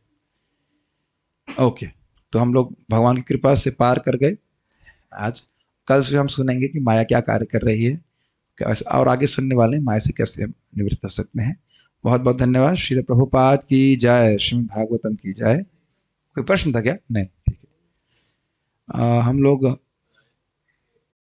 ओके, तो हम लोग भगवान की कृपा से पार कर गए आज। कल से हम सुनेंगे कि माया क्या कार्य कर रही है, और आगे सुनने वाले माया से कैसे हम निवृत्त हो सकते हैं। बहुत बहुत धन्यवाद। श्री प्रभुपाद की जय, श्रीमद् भागवतम की जय। कोई प्रश्न था क्या? नहीं, ठीक है। हम लोग